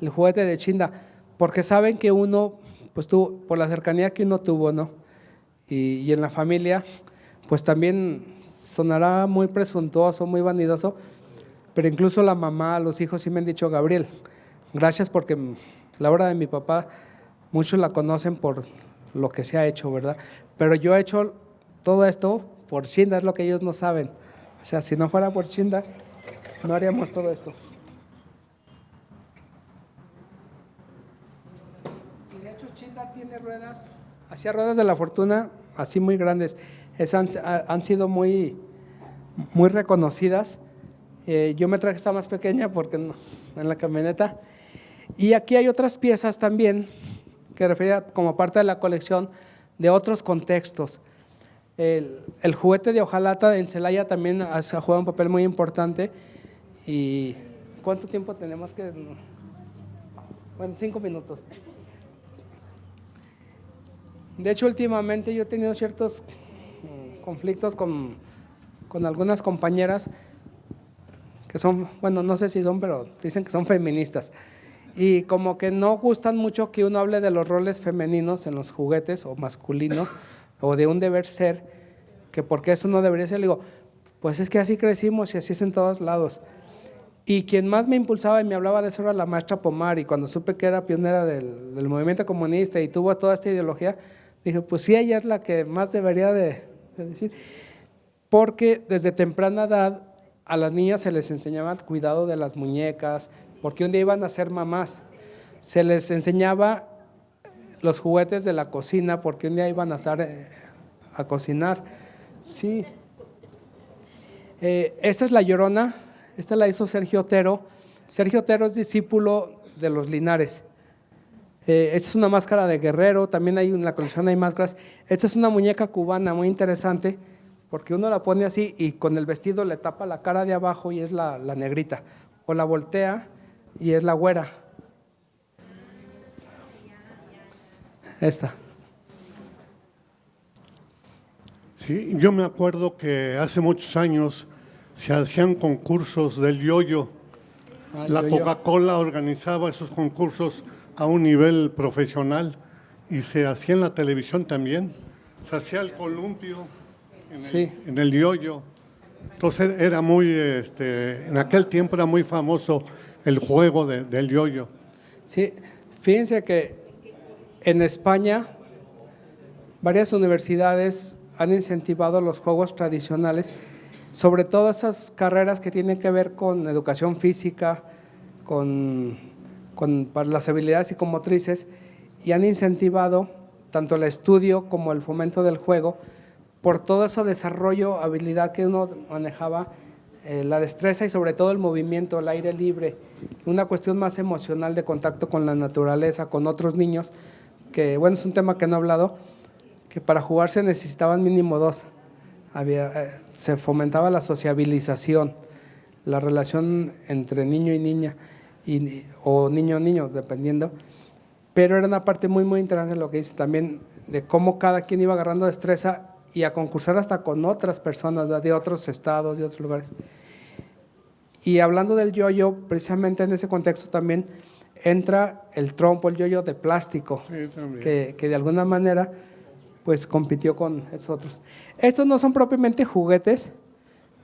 el juguete de Shinda, porque saben que uno, pues tuvo, por la cercanía que uno tuvo, ¿no? Y en la familia, pues también sonará muy presuntuoso, muy vanidoso, pero incluso la mamá, los hijos sí me han dicho, Gabriel, gracias porque la obra de mi papá, muchos la conocen por lo que se ha hecho, ¿verdad? Pero yo he hecho todo esto por Shinda, es lo que ellos no saben. O sea, si no fuera por Shinda, no haríamos todo esto. Y de hecho Shinda tiene ruedas, hacía ruedas de la fortuna, así muy grandes. Esas han sido muy, muy reconocidas. Yo me traje esta más pequeña porque en la camioneta. Y aquí hay otras piezas también que refería como parte de la colección de otros contextos. El juguete de hojalata en Celaya también ha jugado un papel muy importante. ¿Y cuánto tiempo tenemos que? Bueno, 5 minutos. De hecho, últimamente yo he tenido ciertos conflictos con algunas compañeras que son, bueno, no sé si son, pero dicen que son feministas. Y como que no gustan mucho que uno hable de los roles femeninos en los juguetes o masculinos o de un deber ser, que porque eso no debería ser. Le digo, pues es que así crecimos y así es en todos lados. Y quien más me impulsaba y me hablaba de eso era la maestra Pomar, y cuando supe que era pionera del movimiento comunista y tuvo toda esta ideología, dije, pues sí, ella es la que más debería de decir, porque desde temprana edad a las niñas se les enseñaba el cuidado de las muñecas, porque un día iban a ser mamás. Se les enseñaba los juguetes de la cocina, porque un día iban a estar a cocinar. Sí. Esta es La Llorona, esta la hizo Sergio Otero. Sergio Otero es discípulo de los Linares. Esta es una máscara de guerrero, también hay en la colección hay máscaras. Esta es una muñeca cubana muy interesante, porque uno la pone así y con el vestido le tapa la cara de abajo y es la negrita, o la voltea y es la güera. Esta. Sí, yo me acuerdo que hace muchos años se hacían concursos del yoyo. La Coca-Cola organizaba esos concursos a un nivel profesional y se hacía en la televisión también. Se hacía el columpio en el yoyo. Entonces era muy, en aquel tiempo era muy famoso el juego del yoyo. Sí, fíjense que en España varias universidades han incentivado los juegos tradicionales, sobre todo esas carreras que tienen que ver con educación física, para las habilidades psicomotrices, y han incentivado tanto el estudio como el fomento del juego por todo ese desarrollo, habilidad que uno manejaba, la destreza y sobre todo el movimiento, el aire libre, una cuestión más emocional de contacto con la naturaleza, con otros niños, que bueno, es un tema que no he hablado, que para jugar se necesitaban mínimo 2. Se fomentaba la sociabilización, la relación entre niño y niña, o niño, dependiendo, pero era una parte muy, muy interesante lo que dice también, de cómo cada quien iba agarrando destreza y a concursar hasta con otras personas, ¿verdad?, de otros estados, de otros lugares. Y hablando del yoyo, precisamente en ese contexto también entra el trompo, el yoyo de plástico, Sí, que de alguna manera pues compitió con esos otros. Estos no son propiamente juguetes,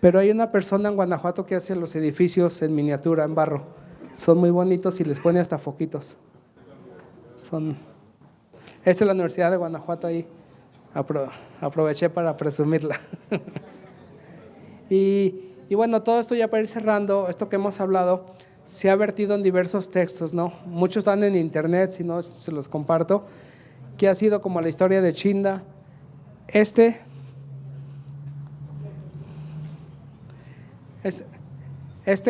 pero hay una persona en Guanajuato que hace los edificios en miniatura, en barro. Son muy bonitos y les pone hasta foquitos. Esta es la Universidad de Guanajuato, ahí aproveché para presumirla. Y bueno, todo esto ya para ir cerrando, esto que hemos hablado, se ha vertido en diversos textos, ¿no? Muchos están en internet, si no se los comparto, que ha sido como la historia de Chinda. Este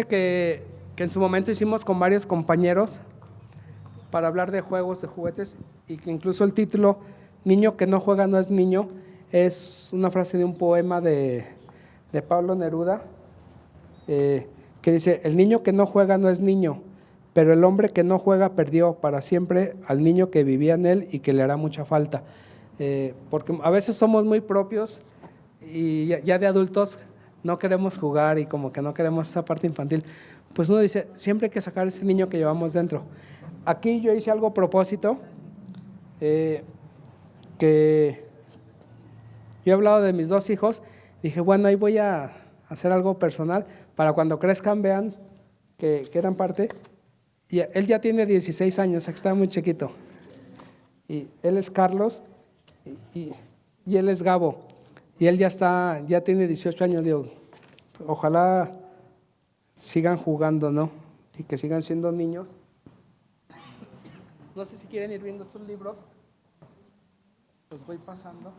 que en su momento hicimos con varios compañeros para hablar de juegos, de juguetes, y que incluso el título, Niño que no juega no es niño, es una frase de un poema de Pablo Neruda, que dice: el niño que no juega no es niño, pero el hombre que no juega perdió para siempre al niño que vivía en él y que le hará mucha falta. Porque a veces somos muy propios y ya de adultos no queremos jugar y como que no queremos esa parte infantil. Pues uno dice, siempre hay que sacar ese niño que llevamos dentro. Aquí yo hice algo a propósito, que yo he hablado de mis 2 hijos, dije, bueno, ahí voy a hacer algo personal para cuando crezcan vean que eran parte. Y él ya tiene 16 años, está muy chiquito. Y él es Carlos y él es Gabo. Y él ya tiene 18 años, digo, ojalá sigan jugando, ¿no? Y que sigan siendo niños. No sé si quieren ir viendo estos libros. Los voy pasando.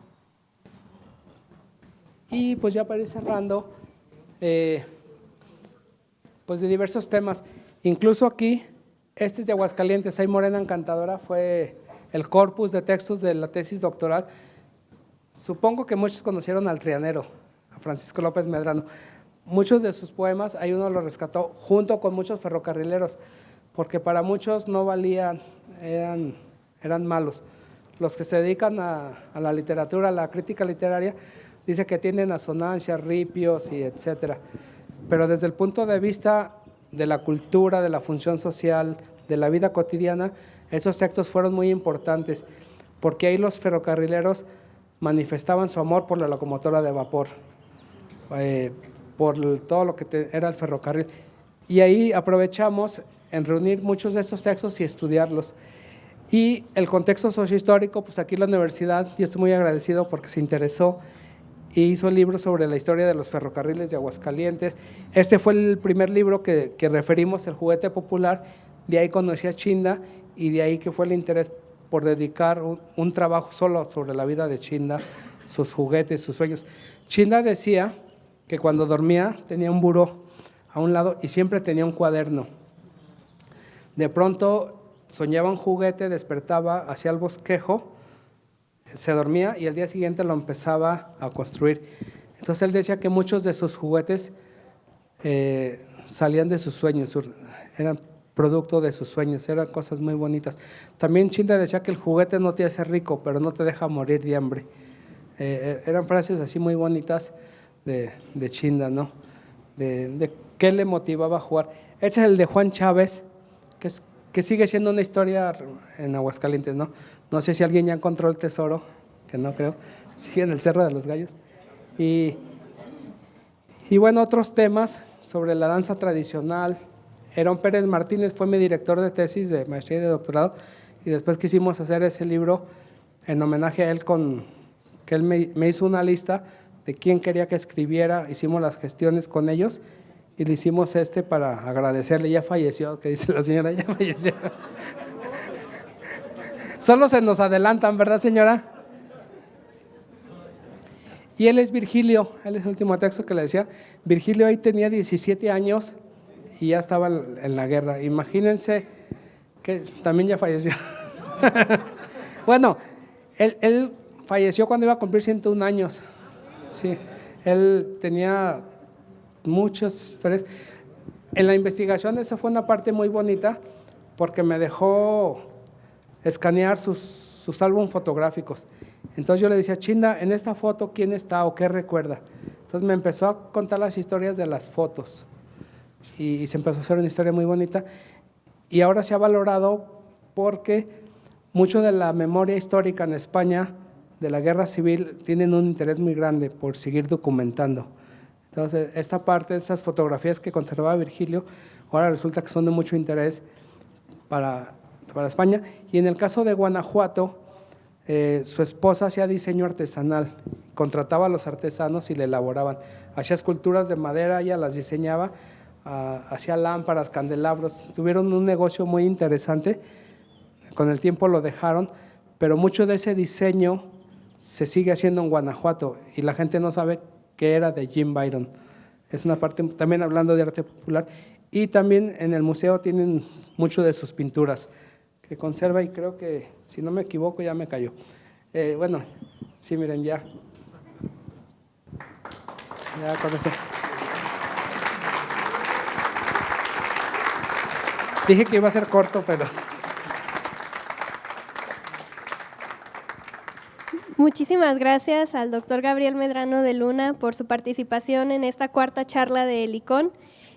Y pues ya para ir cerrando, pues de diversos temas. Incluso aquí, este es de Aguascalientes, Ay Morena Encantadora, fue el corpus de textos de la tesis doctoral. Supongo que muchos conocieron al trianero, a Francisco López Medrano. Muchos de sus poemas, ahí uno los rescató junto con muchos ferrocarrileros, porque para muchos no valían, eran malos. Los que se dedican a la literatura, a la crítica literaria, dice que tienen asonancias, ripios y etcétera. Pero desde el punto de vista de la cultura, de la función social, de la vida cotidiana, esos textos fueron muy importantes, porque ahí los ferrocarrileros manifestaban su amor por la locomotora de vapor, por todo lo que era el ferrocarril. Y ahí aprovechamos en reunir muchos de esos textos y estudiarlos. Y el contexto sociohistórico, pues aquí la universidad, yo estoy muy agradecido porque se interesó y hizo el libro sobre la historia de los ferrocarriles de Aguascalientes. Este fue el primer libro que referimos, El juguete popular. De ahí conocí a Chinda y de ahí que fue el interés por dedicar un trabajo solo sobre la vida de Chinda, sus juguetes, sus sueños. Chinda decía que cuando dormía tenía un buró a un lado y siempre tenía un cuaderno. De pronto soñaba un juguete, despertaba, hacía el bosquejo, se dormía y al día siguiente lo empezaba a construir. Entonces él decía que muchos de sus juguetes salían de sus sueños, eran producto de sus sueños, eran cosas muy bonitas. También Chinda decía que el juguete no te hace rico, pero no te deja morir de hambre. Eran frases así muy bonitas de Chinda, ¿no? De qué le motivaba a jugar. Este es el de Juan Chávez, que sigue siendo una historia en Aguascalientes, ¿no? No sé si alguien ya encontró el tesoro, que no creo, sigue en el Cerro de los Gallos. Y bueno, otros temas sobre la danza tradicional. Herón Pérez Martínez fue mi director de tesis de maestría y de doctorado, y después quisimos hacer ese libro en homenaje a él, que él me hizo una lista de quién quería que escribiera, hicimos las gestiones con ellos, y le hicimos para agradecerle. Ya falleció, que dice la señora, ya falleció. Solo se nos adelantan, ¿verdad, señora? Y él es Virgilio, él es el último texto que le decía. Virgilio ahí tenía 17 años y ya estaba en la guerra. Imagínense que también ya falleció. Bueno, él falleció cuando iba a cumplir 101 años. Sí, él tenía muchas historias. En la investigación esa fue una parte muy bonita porque me dejó escanear sus álbumes fotográficos. Entonces yo le decía, Chinda, en esta foto, ¿quién está o qué recuerda? Entonces me empezó a contar las historias de las fotos y se empezó a hacer una historia muy bonita, y ahora se ha valorado porque mucho de la memoria histórica en España de la guerra civil tienen un interés muy grande por seguir documentando. Entonces esta parte, esas fotografías que conservaba Virgilio, ahora resulta que son de mucho interés para España. Y en el caso de Guanajuato, su esposa hacía diseño artesanal, contrataba a los artesanos y le elaboraban, hacía esculturas de madera, ella las diseñaba, hacía lámparas, candelabros, tuvieron un negocio muy interesante, con el tiempo lo dejaron, pero mucho de ese diseño se sigue haciendo en Guanajuato y la gente no sabe que era de Jim Byron. Es una parte, también hablando de arte popular, y también en el museo tienen mucho de sus pinturas que conserva, y creo que, si no me equivoco, ya me cayó. Bueno, sí, miren, ya con eso. Dije que iba a ser corto, pero… Muchísimas gracias al doctor Gabriel Medrano de Luna por su participación en esta cuarta charla de LICON.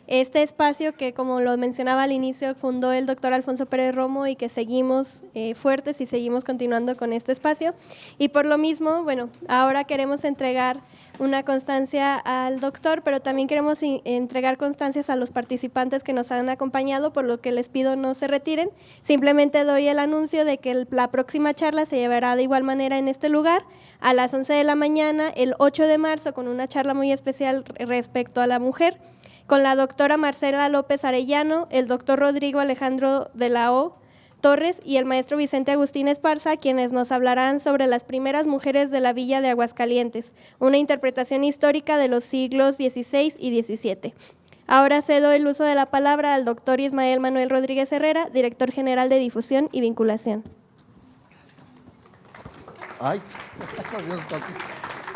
Este espacio que, como lo mencionaba al inicio, fundó el doctor Alfonso Pérez Romo y que seguimos fuertes y seguimos continuando con este espacio. Y por lo mismo, bueno, ahora queremos entregar una constancia al doctor, pero también queremos entregar constancias a los participantes que nos han acompañado, por lo que les pido no se retiren. Simplemente doy el anuncio de que la próxima charla se llevará de igual manera en este lugar a las 11 de la mañana, el 8 de marzo, con una charla muy especial respecto a la mujer, con la doctora Marcela López Arellano, el doctor Rodrigo Alejandro de la O. Torres y el maestro Vicente Agustín Esparza, quienes nos hablarán sobre las primeras mujeres de la villa de Aguascalientes, una interpretación histórica de los siglos XVI y XVII. Ahora cedo el uso de la palabra al doctor Ismael Manuel Rodríguez Herrera, director general de Difusión y Vinculación. Ay,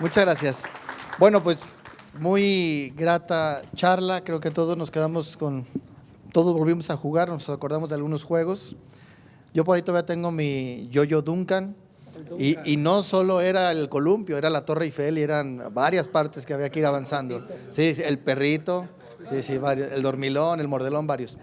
muchas gracias. Bueno, pues muy grata charla, creo que todos nos quedamos todos volvimos a jugar, nos acordamos de algunos juegos. Yo por ahí todavía tengo mi Yo-Yo Duncan, y no solo era el columpio, era la Torre Eiffel y eran varias partes que había que ir avanzando. Sí, el perrito, sí, varios, el dormilón, el mordelón, varios.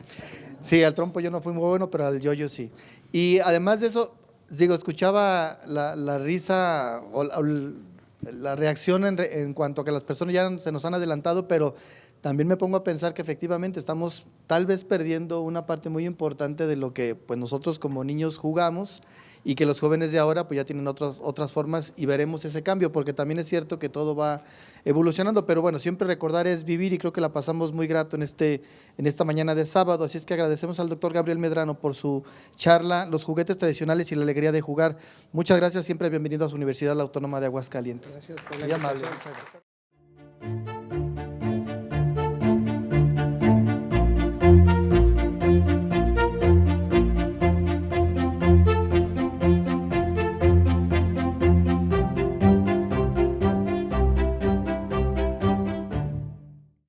Sí, al trompo yo no fui muy bueno, pero al yo-yo sí. Y además de eso, digo, escuchaba la risa o la reacción en cuanto a que las personas ya se nos han adelantado, pero también me pongo a pensar que efectivamente estamos tal vez perdiendo una parte muy importante de lo que pues nosotros como niños jugamos y que los jóvenes de ahora pues ya tienen otras formas y veremos ese cambio, porque también es cierto que todo va evolucionando, pero bueno, siempre recordar es vivir y creo que la pasamos muy grato en esta mañana de sábado, así es que agradecemos al doctor Gabriel Medrano por su charla, los juguetes tradicionales y la alegría de jugar. Muchas gracias, siempre bienvenido a su Universidad Autónoma de Aguascalientes. Gracias por la Muy amable. invitación. Muchas gracias.